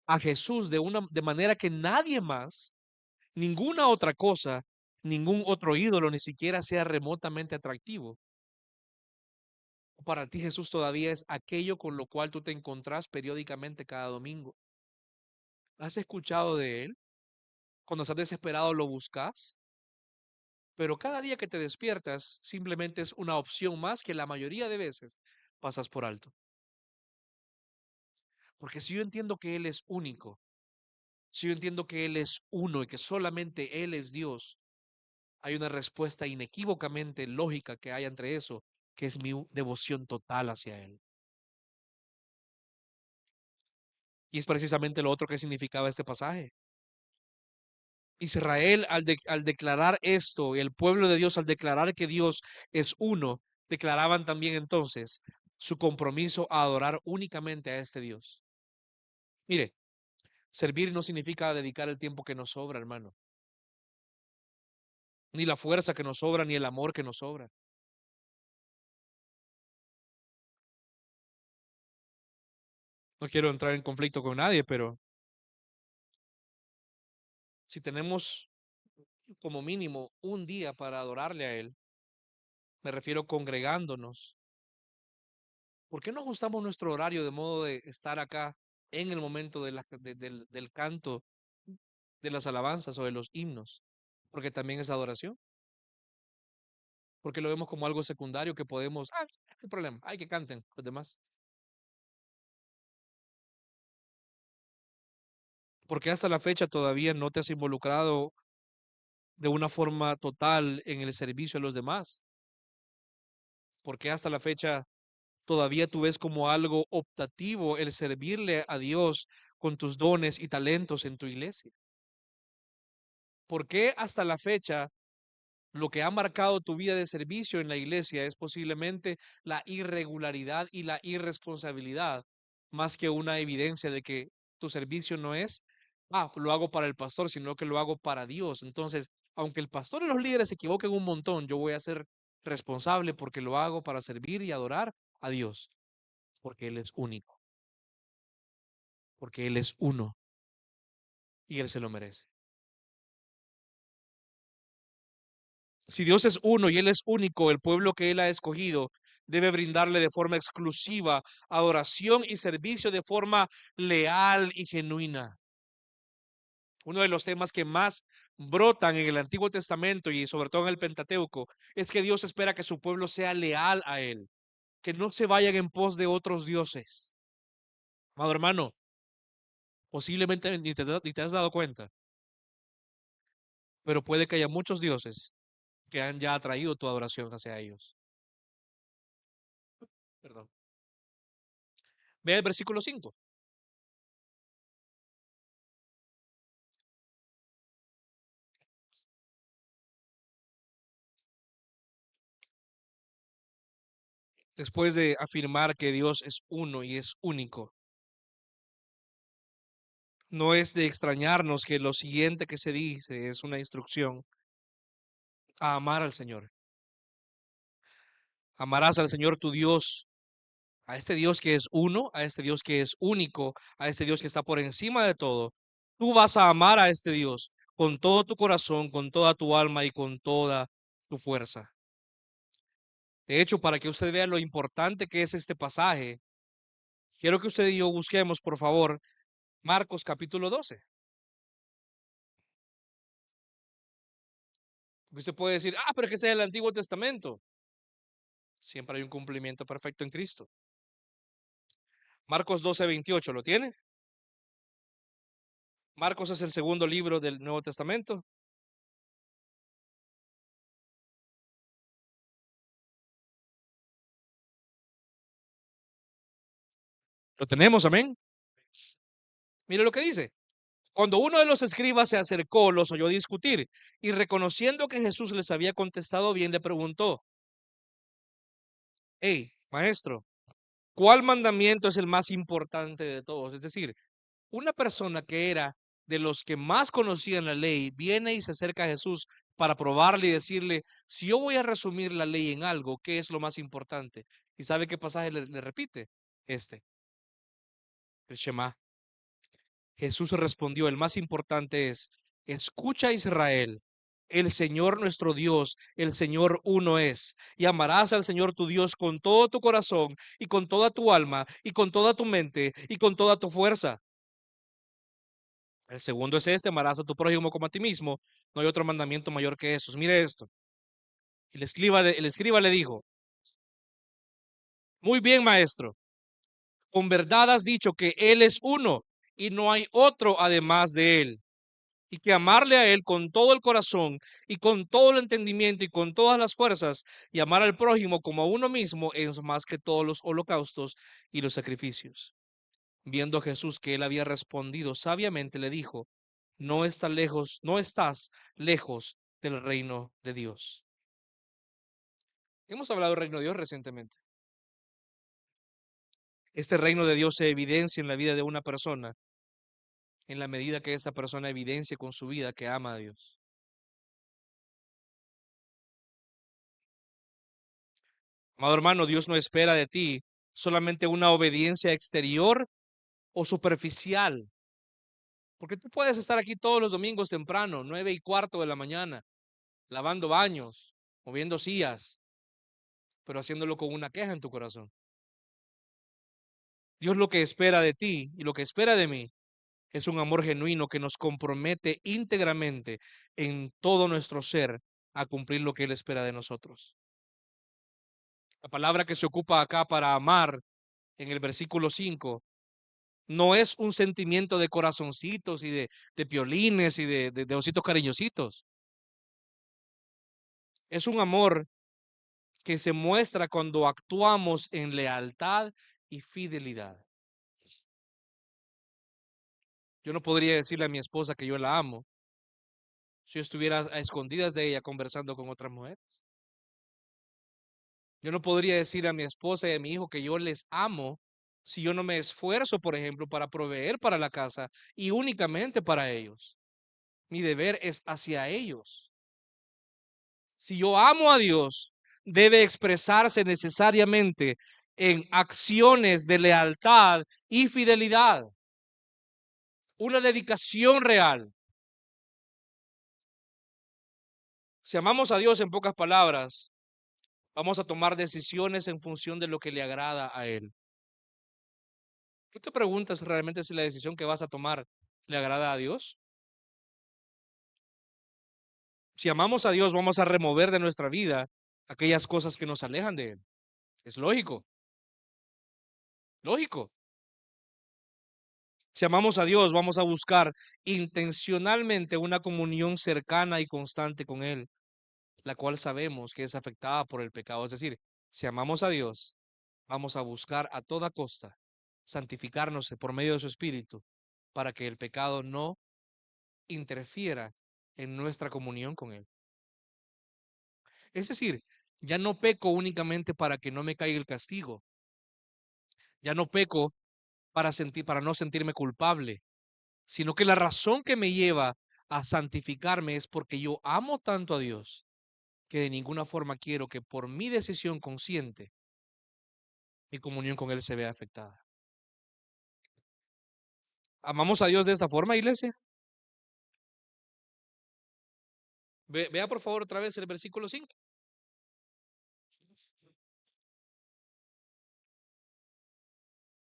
a Jesús de manera que nadie más, ninguna otra cosa, ningún otro ídolo, ni siquiera sea remotamente atractivo? Para ti Jesús todavía es aquello con lo cual tú te encontrás periódicamente cada domingo. ¿Has escuchado de Él? Cuando estás desesperado lo buscas, pero cada día que te despiertas simplemente es una opción más que la mayoría de veces pasas por alto. Porque si yo entiendo que Él es único, si yo entiendo que Él es uno y que solamente Él es Dios, hay una respuesta inequívocamente lógica que hay entre eso, que es mi devoción total hacia Él. Y es precisamente lo otro que significaba este pasaje. Israel al declarar esto, el pueblo de Dios al declarar que Dios es uno, declaraban también entonces su compromiso a adorar únicamente a este Dios. Mire, servir no significa dedicar el tiempo que nos sobra, hermano, ni la fuerza que nos sobra, ni el amor que nos sobra. No quiero entrar en conflicto con nadie, pero si tenemos como mínimo un día para adorarle a Él, me refiero congregándonos, ¿por qué no ajustamos nuestro horario de modo de estar acá en el momento del canto de las alabanzas o de los himnos, porque también es adoración, porque lo vemos como algo secundario que podemos, no hay problema, hay que canten los demás. Porque hasta la fecha todavía no te has involucrado de una forma total en el servicio a los demás, porque hasta la fecha todavía tú ves como algo optativo el servirle a Dios con tus dones y talentos en tu iglesia. ¿Por qué hasta la fecha lo que ha marcado tu vida de servicio en la iglesia es posiblemente la irregularidad y la irresponsabilidad, más que una evidencia de que tu servicio no es, lo hago para el pastor, sino que lo hago para Dios? Entonces, aunque el pastor y los líderes se equivoquen un montón, yo voy a ser responsable porque lo hago para servir y adorar a Dios, porque Él es único, porque Él es uno y Él se lo merece. Si Dios es uno y Él es único, el pueblo que Él ha escogido debe brindarle de forma exclusiva adoración y servicio de forma leal y genuina. Uno de los temas que más brotan en el Antiguo Testamento y sobre todo en el Pentateuco es que Dios espera que su pueblo sea leal a Él, que no se vayan en pos de otros dioses. Amado hermano, posiblemente ni te has dado cuenta, pero puede que haya muchos dioses que han ya atraído tu adoración hacia ellos. Perdón. Ve el versículo 5. Después de afirmar que Dios es uno y es único, no es de extrañarnos que lo siguiente que se dice es una instrucción a amar al Señor. Amarás al Señor tu Dios, a este Dios que es uno, a este Dios que es único, a este Dios que está por encima de todo. Tú vas a amar a este Dios con todo tu corazón, con toda tu alma y con toda tu fuerza. De hecho, para que usted vea lo importante que es este pasaje, quiero que usted y yo busquemos, por favor, Marcos capítulo 12. Porque usted puede decir, pero es que ese es el Antiguo Testamento. Siempre hay un cumplimiento perfecto en Cristo. Marcos 12:28, ¿lo tiene? Marcos es el segundo libro del Nuevo Testamento. Lo tenemos, amén. Mire lo que dice. Cuando uno de los escribas se acercó, los oyó discutir y reconociendo que Jesús les había contestado bien, le preguntó, hey, maestro, ¿cuál mandamiento es el más importante de todos? Es decir, una persona que era de los que más conocían la ley viene y se acerca a Jesús para probarle y decirle, si yo voy a resumir la ley en algo, ¿qué es lo más importante? ¿Y sabe qué pasaje le repite? El Shema. Jesús respondió, el más importante es, escucha Israel, el Señor nuestro Dios, el Señor uno es, y amarás al Señor tu Dios con todo tu corazón y con toda tu alma y con toda tu mente y con toda tu fuerza. El segundo es este, amarás a tu prójimo como a ti mismo. No hay otro mandamiento mayor que esos. Mire esto. El escriba le dijo, muy bien, maestro, con verdad has dicho que Él es uno y no hay otro además de Él. Y que amarle a Él con todo el corazón y con todo el entendimiento y con todas las fuerzas y amar al prójimo como a uno mismo es más que todos los holocaustos y los sacrificios. Viendo Jesús que él había respondido sabiamente, le dijo, no estás lejos del reino de Dios. Hemos hablado del reino de Dios recientemente. Este reino de Dios se evidencia en la vida de una persona en la medida que esta persona evidencia con su vida que ama a Dios. Amado hermano, Dios no espera de ti solamente una obediencia exterior o superficial. Porque tú puedes estar aquí todos los domingos temprano, 9:15 de la mañana, lavando baños, moviendo sillas, pero haciéndolo con una queja en tu corazón. Dios lo que espera de ti y lo que espera de mí es un amor genuino que nos compromete íntegramente en todo nuestro ser a cumplir lo que Él espera de nosotros. La palabra que se ocupa acá para amar en el versículo 5 no es un sentimiento de corazoncitos y de piolines y de ositos cariñositos. Es un amor que se muestra cuando actuamos en lealtad y fidelidad. Yo no podría decirle a mi esposa que yo la amo si yo estuviera a escondidas de ella conversando con otras mujeres. Yo no podría decir a mi esposa y a mi hijo que yo les amo si yo no me esfuerzo, por ejemplo, para proveer para la casa y únicamente para ellos. Mi deber es hacia ellos. Si yo amo a Dios, debe expresarse necesariamente en acciones de lealtad y fidelidad, una dedicación real. Si amamos a Dios, en pocas palabras, vamos a tomar decisiones en función de lo que le agrada a Él. ¿Tú te preguntas realmente si la decisión que vas a tomar le agrada a Dios? Si amamos a Dios, vamos a remover de nuestra vida aquellas cosas que nos alejan de Él. Es lógico, lógico. Si amamos a Dios, vamos a buscar intencionalmente una comunión cercana y constante con Él, la cual sabemos que es afectada por el pecado. Es decir, si amamos a Dios, vamos a buscar a toda costa santificarnos por medio de su Espíritu para que el pecado no interfiera en nuestra comunión con Él. Es decir, ya no peco únicamente para que no me caiga el castigo. Ya no peco para no sentirme culpable, sino que la razón que me lleva a santificarme es porque yo amo tanto a Dios que de ninguna forma quiero que por mi decisión consciente mi comunión con Él se vea afectada. ¿Amamos a Dios de esta forma, iglesia? Vea por favor otra vez el versículo 5.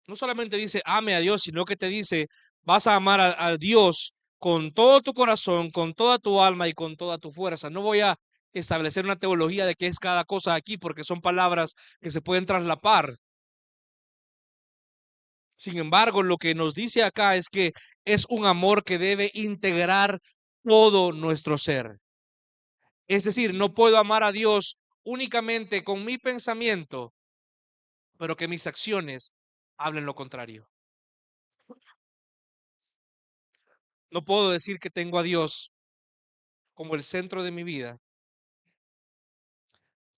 No solamente dice ame a Dios, sino que te dice vas a amar a Dios con todo tu corazón, con toda tu alma y con toda tu fuerza. No voy a establecer una teología de qué es cada cosa aquí porque son palabras que se pueden traslapar. Sin embargo, lo que nos dice acá es que es un amor que debe integrar todo nuestro ser. Es decir, no puedo amar a Dios únicamente con mi pensamiento, pero que mis acciones hablen lo contrario. No puedo decir que tengo a Dios como el centro de mi vida,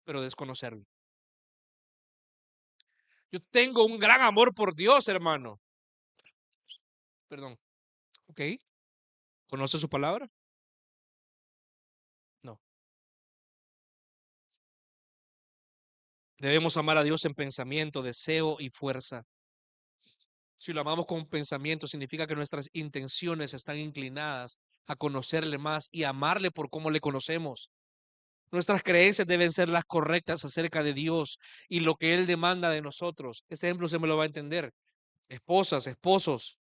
pero desconocerlo. Yo tengo un gran amor por Dios, hermano. Perdón. ¿Ok? ¿Conoce su palabra? No. Debemos amar a Dios en pensamiento, deseo y fuerza. Si lo amamos con pensamiento, significa que nuestras intenciones están inclinadas a conocerle más y amarle por cómo le conocemos. Nuestras creencias deben ser las correctas acerca de Dios y lo que Él demanda de nosotros. Este ejemplo se me lo va a entender. Esposas, esposos,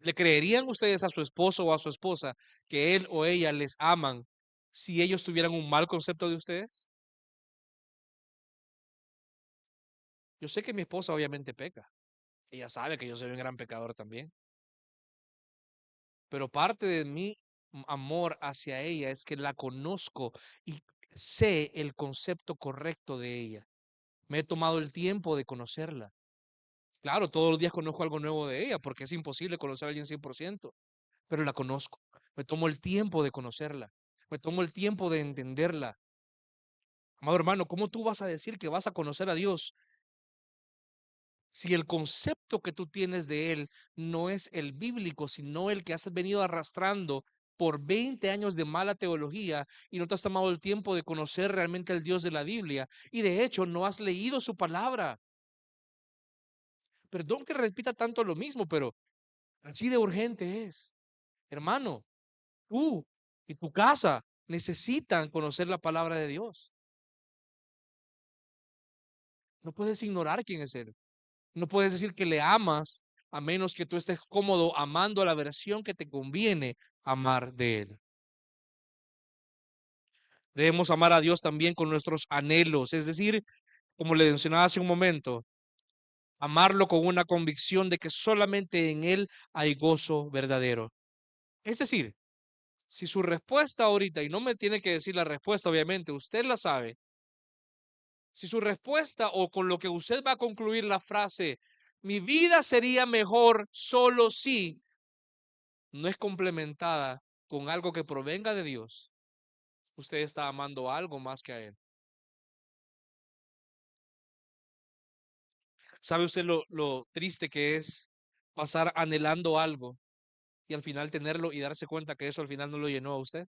¿le creerían ustedes a su esposo o a su esposa que él o ella les aman si ellos tuvieran un mal concepto de ustedes? Yo sé que mi esposa obviamente peca. Ella sabe que yo soy un gran pecador también. Pero parte de mi amor hacia ella es que la conozco y sé el concepto correcto de ella. Me he tomado el tiempo de conocerla. Claro, todos los días conozco algo nuevo de ella porque es imposible conocer a alguien 100%, pero la conozco. Me tomo el tiempo de conocerla. Me tomo el tiempo de entenderla. Amado hermano, ¿cómo tú vas a decir que vas a conocer a Dios si el concepto que tú tienes de Él no es el bíblico, sino el que has venido arrastrando por 20 años de mala teología y no te has tomado el tiempo de conocer realmente al Dios de la Biblia y de hecho no has leído su palabra? Perdón que repita tanto lo mismo, pero así de urgente es. Hermano, tú y tu casa necesitan conocer la palabra de Dios. No puedes ignorar quién es Él. No puedes decir que le amas a menos que tú estés cómodo amando a la versión que te conviene amar de Él. Debemos amar a Dios también con nuestros anhelos, es decir, como le mencionaba hace un momento, amarlo con una convicción de que solamente en Él hay gozo verdadero. Es decir, si su respuesta ahorita, y no me tiene que decir la respuesta, obviamente, usted la sabe, si su respuesta o con lo que usted va a concluir la frase, mi vida sería mejor solo si no es complementada con algo que provenga de Dios, usted está amando algo más que a Él. ¿Sabe usted lo triste que es pasar anhelando algo y al final tenerlo y darse cuenta que eso al final no lo llenó a usted?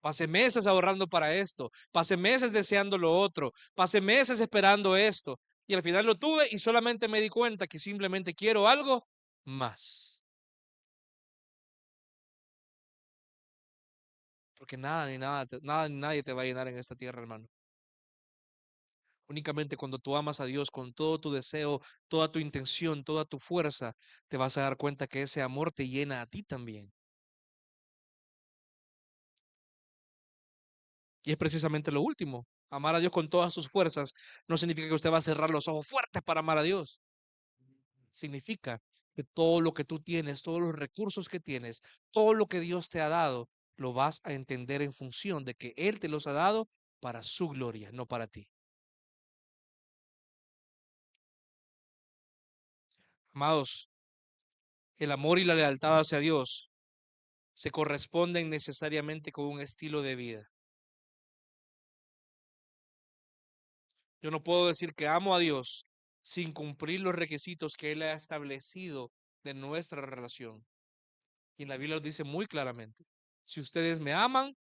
Pasé meses ahorrando para esto, pasé meses deseando lo otro, pasé meses esperando esto y al final lo tuve y solamente me di cuenta que simplemente quiero algo más. Porque nada ni nada, nada ni nadie te va a llenar en esta tierra, hermano. Únicamente cuando tú amas a Dios con todo tu deseo, toda tu intención, toda tu fuerza, te vas a dar cuenta que ese amor te llena a ti también. Y es precisamente lo último. Amar a Dios con todas sus fuerzas no significa que usted va a cerrar los ojos fuertes para amar a Dios. Significa que todo lo que tú tienes, todos los recursos que tienes, todo lo que Dios te ha dado, lo vas a entender en función de que Él te los ha dado para su gloria, no para ti. Amados, el amor y la lealtad hacia Dios se corresponden necesariamente con un estilo de vida. Yo no puedo decir que amo a Dios sin cumplir los requisitos que Él ha establecido de nuestra relación. Y en la Biblia lo dice muy claramente. Si ustedes me aman,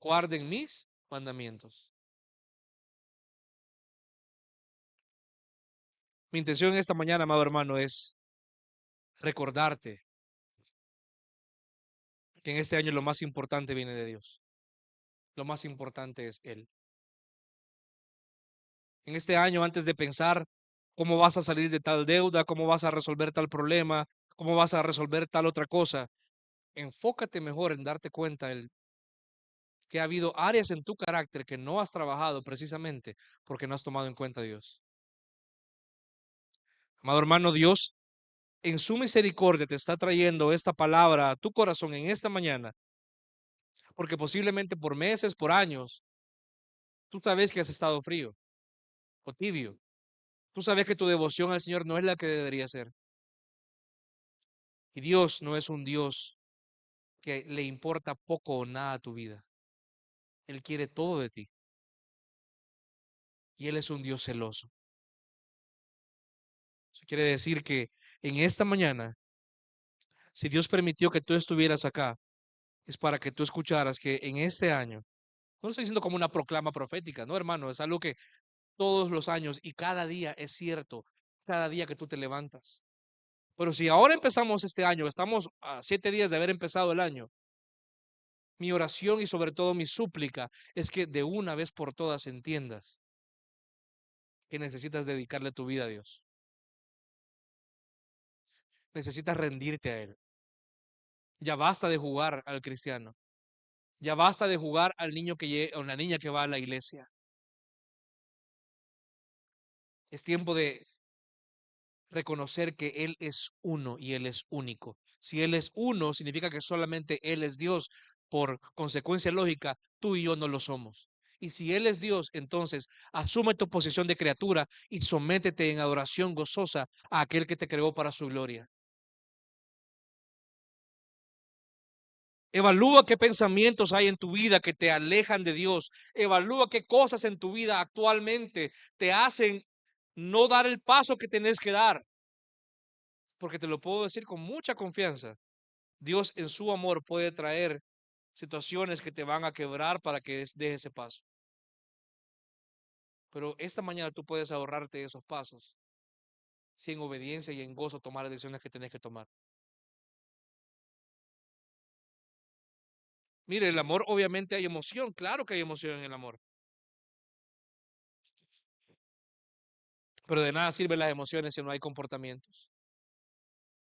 guarden mis mandamientos. Mi intención esta mañana, amado hermano, es recordarte que en este año lo más importante viene de Dios. Lo más importante es Él. En este año, antes de pensar cómo vas a salir de tal deuda, cómo vas a resolver tal problema, cómo vas a resolver tal otra cosa, enfócate mejor en darte cuenta que ha habido áreas en tu carácter que no has trabajado precisamente porque no has tomado en cuenta a Dios. Amado hermano, Dios en su misericordia te está trayendo esta palabra a tu corazón en esta mañana, porque posiblemente por meses, por años, tú sabes que has estado frío o tibio. Tú sabes que tu devoción al Señor no es la que debería ser. Y Dios no es un Dios que le importa poco o nada a tu vida. Él quiere todo de ti. Y Él es un Dios celoso. Eso quiere decir que en esta mañana, si Dios permitió que tú estuvieras acá, es para que tú escucharas que en este año, no lo estoy diciendo como una proclama profética, no, hermano, es algo que todos los años y cada día es cierto, cada día que tú te levantas. Pero si ahora empezamos este año, estamos a 7 días de haber empezado el año, mi oración y sobre todo mi súplica es que de una vez por todas entiendas que necesitas dedicarle tu vida a Dios. Necesitas rendirte a Él. Ya basta de jugar al cristiano. Ya basta de jugar al niño o la niña que va a la iglesia. Es tiempo de reconocer que Él es uno y Él es único. Si Él es uno, significa que solamente Él es Dios. Por consecuencia lógica, tú y yo no lo somos. Y si Él es Dios, entonces asume tu posición de criatura y sométete en adoración gozosa a aquel que te creó para su gloria. Evalúa qué pensamientos hay en tu vida que te alejan de Dios. Evalúa qué cosas en tu vida actualmente te hacen no dar el paso que tenés que dar. Porque te lo puedo decir con mucha confianza. Dios en su amor puede traer situaciones que te van a quebrar para que dejes ese paso. Pero esta mañana tú puedes ahorrarte esos pasos si en obediencia y en gozo tomar las decisiones que tenés que tomar. Mire, el amor obviamente hay emoción, claro que hay emoción en el amor. Pero de nada sirven las emociones si no hay comportamientos.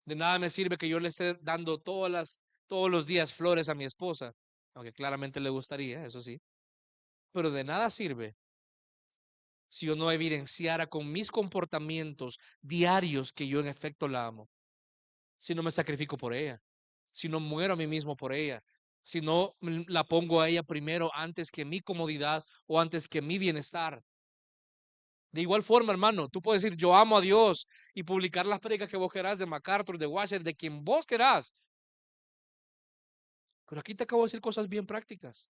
De nada me sirve que yo le esté dando todos los días flores a mi esposa, aunque claramente le gustaría, eso sí. Pero de nada sirve si yo no evidenciara con mis comportamientos diarios que yo en efecto la amo. Si no me sacrifico por ella, si no muero a mí mismo por ella, si no la pongo a ella primero antes que mi comodidad o antes que mi bienestar. De igual forma, hermano, tú puedes decir yo amo a Dios y publicar las prédicas que vos querás de MacArthur, de Washer, de quien vos querás. Pero aquí te acabo de decir cosas bien prácticas.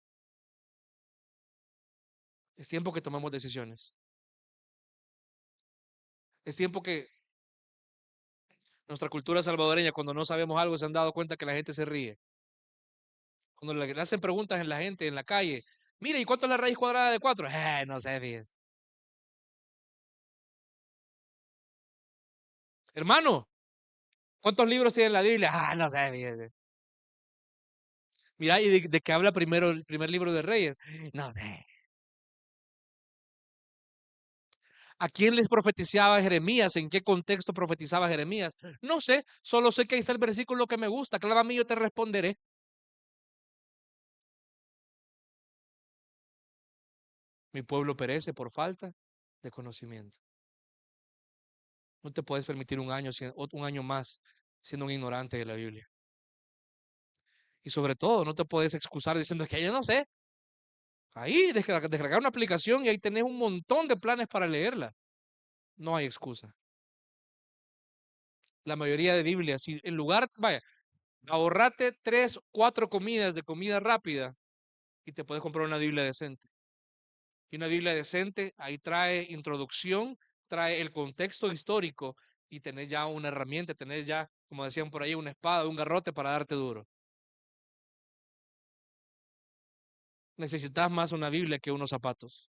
Es tiempo que tomemos decisiones. Es tiempo que nuestra cultura salvadoreña, cuando no sabemos algo, se han dado cuenta que la gente se ríe. Cuando le hacen preguntas en la gente, en la calle, mire, ¿y cuánto es la raíz cuadrada de 4? No sé, fíjese. Hermano, ¿cuántos libros tiene la Biblia? No sé, fíjese. Mira, ¿y de qué habla primero el primer libro de Reyes? No sé. ¿A quién les profetizaba Jeremías? ¿En qué contexto profetizaba Jeremías? No sé, solo sé que ahí está el versículo que me gusta. Clama a mí, yo te responderé. Mi pueblo perece por falta de conocimiento. No te puedes permitir un año más siendo un ignorante de la Biblia. Y sobre todo, no te puedes excusar diciendo que yo no sé. Ahí descargar una aplicación y ahí tenés un montón de planes para leerla. No hay excusa. La mayoría de Biblias, si en lugar, vaya, ahorrate 3, 4 comidas de comida rápida y te puedes comprar una Biblia decente. Y una Biblia decente ahí trae introducción, trae el contexto histórico y tenés ya una herramienta, tenés ya, como decían por ahí, una espada, un garrote para darte duro. Necesitas más una Biblia que unos zapatos.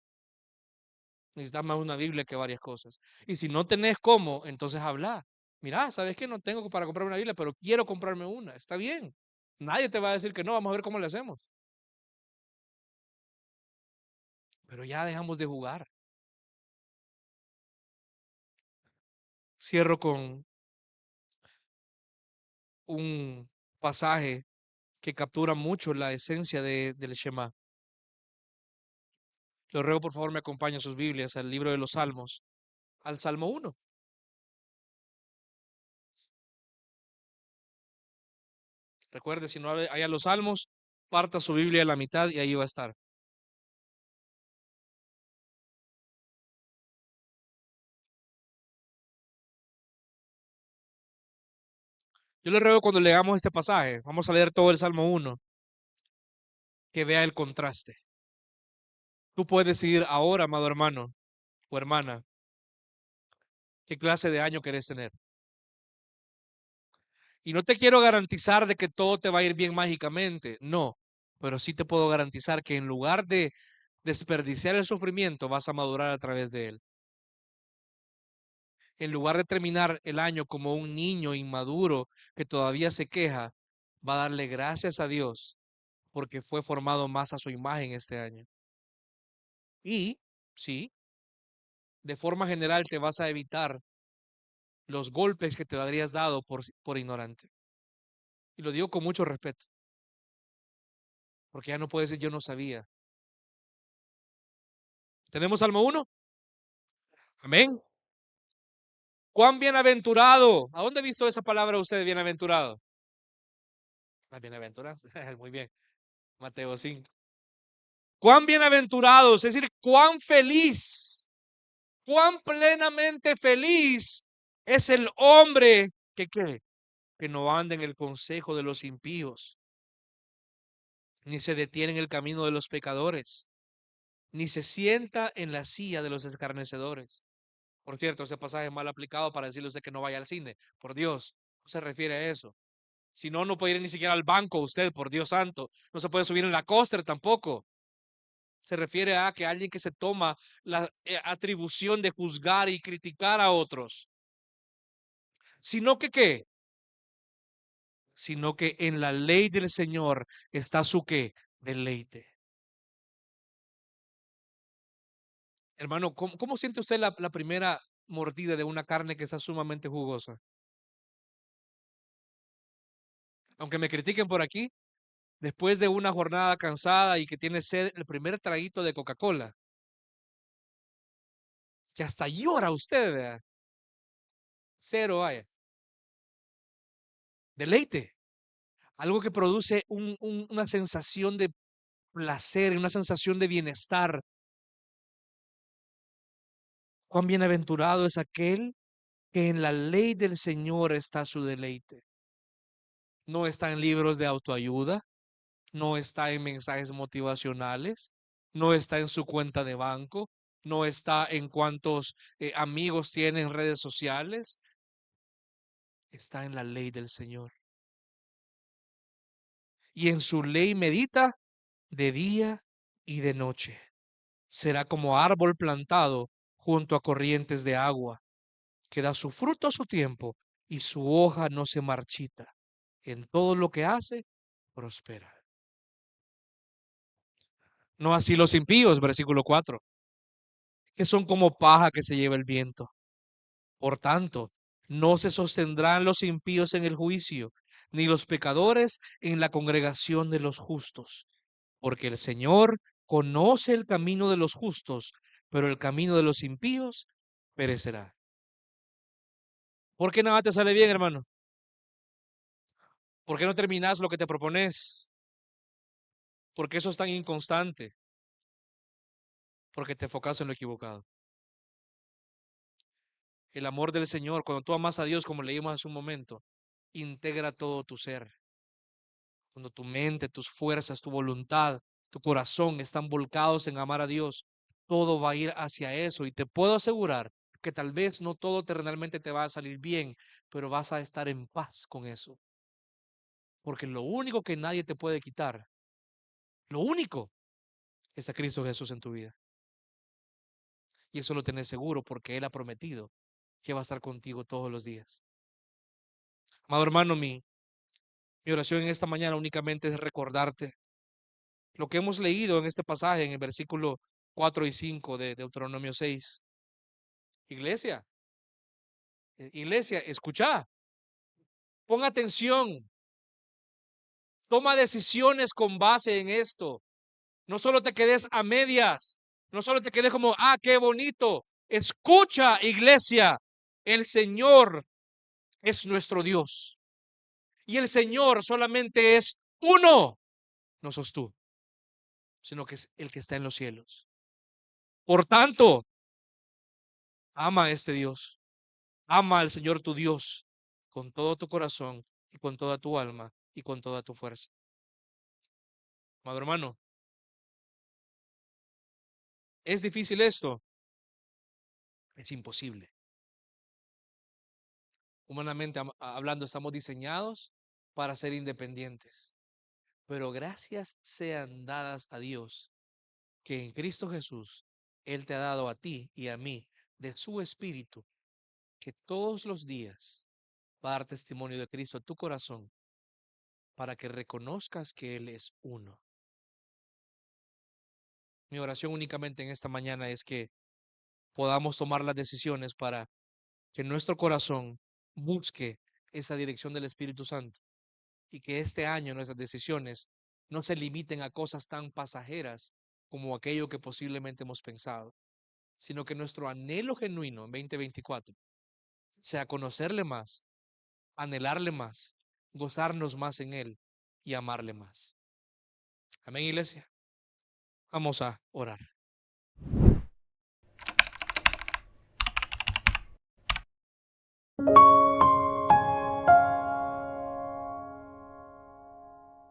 Necesitas más una Biblia que varias cosas. Y si no tenés cómo, entonces habla. Mira, ¿sabes qué? No tengo para comprarme una Biblia, pero quiero comprarme una. Está bien. Nadie te va a decir que no. Vamos a ver cómo le hacemos. Pero ya dejamos de jugar. Cierro con un pasaje que captura mucho la esencia del Shema. Les ruego por favor me acompañen sus Biblias al libro de los Salmos, al Salmo 1. Recuerde, si no hay a los Salmos, parta su Biblia a la mitad y ahí va a estar. Yo le ruego cuando leamos este pasaje, vamos a leer todo el Salmo 1, que vea el contraste. Tú puedes decidir ahora, amado hermano o hermana, qué clase de año querés tener. Y no te quiero garantizar de que todo te va a ir bien mágicamente, no, pero sí te puedo garantizar que en lugar de desperdiciar el sufrimiento, vas a madurar a través de él. En lugar de terminar el año como un niño inmaduro que todavía se queja, va a darle gracias a Dios porque fue formado más a su imagen este año. Y sí, de forma general te vas a evitar los golpes que te habrías dado por ignorante. Y lo digo con mucho respeto, porque ya no puedes decir yo no sabía. ¿Tenemos Salmo 1? Amén. ¿Cuán bienaventurado? ¿A dónde ha visto esa palabra usted, bienaventurado? Ah, bienaventurado. Muy bien. Mateo 5. Cuán bienaventurados, es decir, cuán feliz, cuán plenamente feliz es el hombre que no anda en el consejo de los impíos, ni se detiene en el camino de los pecadores, ni se sienta en la silla de los escarnecedores. Por cierto, ese pasaje es mal aplicado para decirle a usted que no vaya al cine. Por Dios, no se refiere a eso. Si no, no puede ir ni siquiera al banco usted, por Dios santo. No se puede subir en la coaster tampoco. Se refiere a que alguien que se toma la atribución de juzgar y criticar a otros. Sino que, ¿qué? Sino que en la ley del Señor está su qué? Deleite. Hermano, ¿cómo siente usted la primera mordida de una carne que está sumamente jugosa. Aunque me critiquen por aquí, después de una jornada cansada y que tiene sed, el primer traguito de Coca-Cola, que hasta llora usted, vea. Cero, vaya. Deleite. Algo que produce una sensación de placer, una sensación de bienestar. Cuán bienaventurado es aquel que en la ley del Señor está su deleite. No está en libros de autoayuda, no está en mensajes motivacionales, no está en su cuenta de banco, no está en cuántos amigos tiene en redes sociales, está en la ley del Señor. Y en su ley medita de día y de noche. Será como árbol plantado junto a corrientes de agua, que da su fruto a su tiempo y su hoja no se marchita. En todo lo que hace, prospera. No así los impíos, versículo 4, que son como paja que se lleva el viento. Por tanto, no se sostendrán los impíos en el juicio, ni los pecadores en la congregación de los justos, porque el Señor conoce el camino de los justos, pero el camino de los impíos perecerá. ¿Por qué nada te sale bien, hermano? ¿Por qué no terminas lo que te propones? ¿Por qué eso es tan inconstante? Porque te enfocas en lo equivocado. El amor del Señor, cuando tú amas a Dios, como leímos hace un momento, integra todo tu ser. Cuando tu mente, tus fuerzas, tu voluntad, tu corazón están volcados en amar a Dios, todo va a ir hacia eso. Y te puedo asegurar que tal vez no todo terrenalmente te va a salir bien, pero vas a estar en paz con eso. Porque lo único que nadie te puede quitar, lo único, es a Cristo Jesús en tu vida. Y eso lo tenés seguro porque Él ha prometido que va a estar contigo todos los días. Amado hermano, mi oración en esta mañana únicamente es recordarte lo que hemos leído en este pasaje, en el versículo 4 y 5 de Deuteronomio 6. Iglesia, iglesia, escucha, pon atención, toma decisiones con base en esto. No solo te quedes a medias, no solo te quedes como, qué bonito. Escucha, iglesia, el Señor es nuestro Dios. Y el Señor solamente es uno, no sos tú, sino que es el que está en los cielos. Por tanto, ama a este Dios. Ama al Señor tu Dios con todo tu corazón y con toda tu alma y con toda tu fuerza. Amado hermano, ¿es difícil esto? Es imposible. Humanamente hablando, estamos diseñados para ser independientes. Pero gracias sean dadas a Dios que en Cristo Jesús Él te ha dado a ti y a mí de su Espíritu, que todos los días va a dar testimonio de Cristo a tu corazón para que reconozcas que Él es uno. Mi oración únicamente en esta mañana es que podamos tomar las decisiones para que nuestro corazón busque esa dirección del Espíritu Santo y que este año nuestras decisiones no se limiten a cosas tan pasajeras como aquello que posiblemente hemos pensado, sino que nuestro anhelo genuino en 2024 sea conocerle más, anhelarle más, gozarnos más en Él y amarle más. Amén, iglesia. Vamos a orar.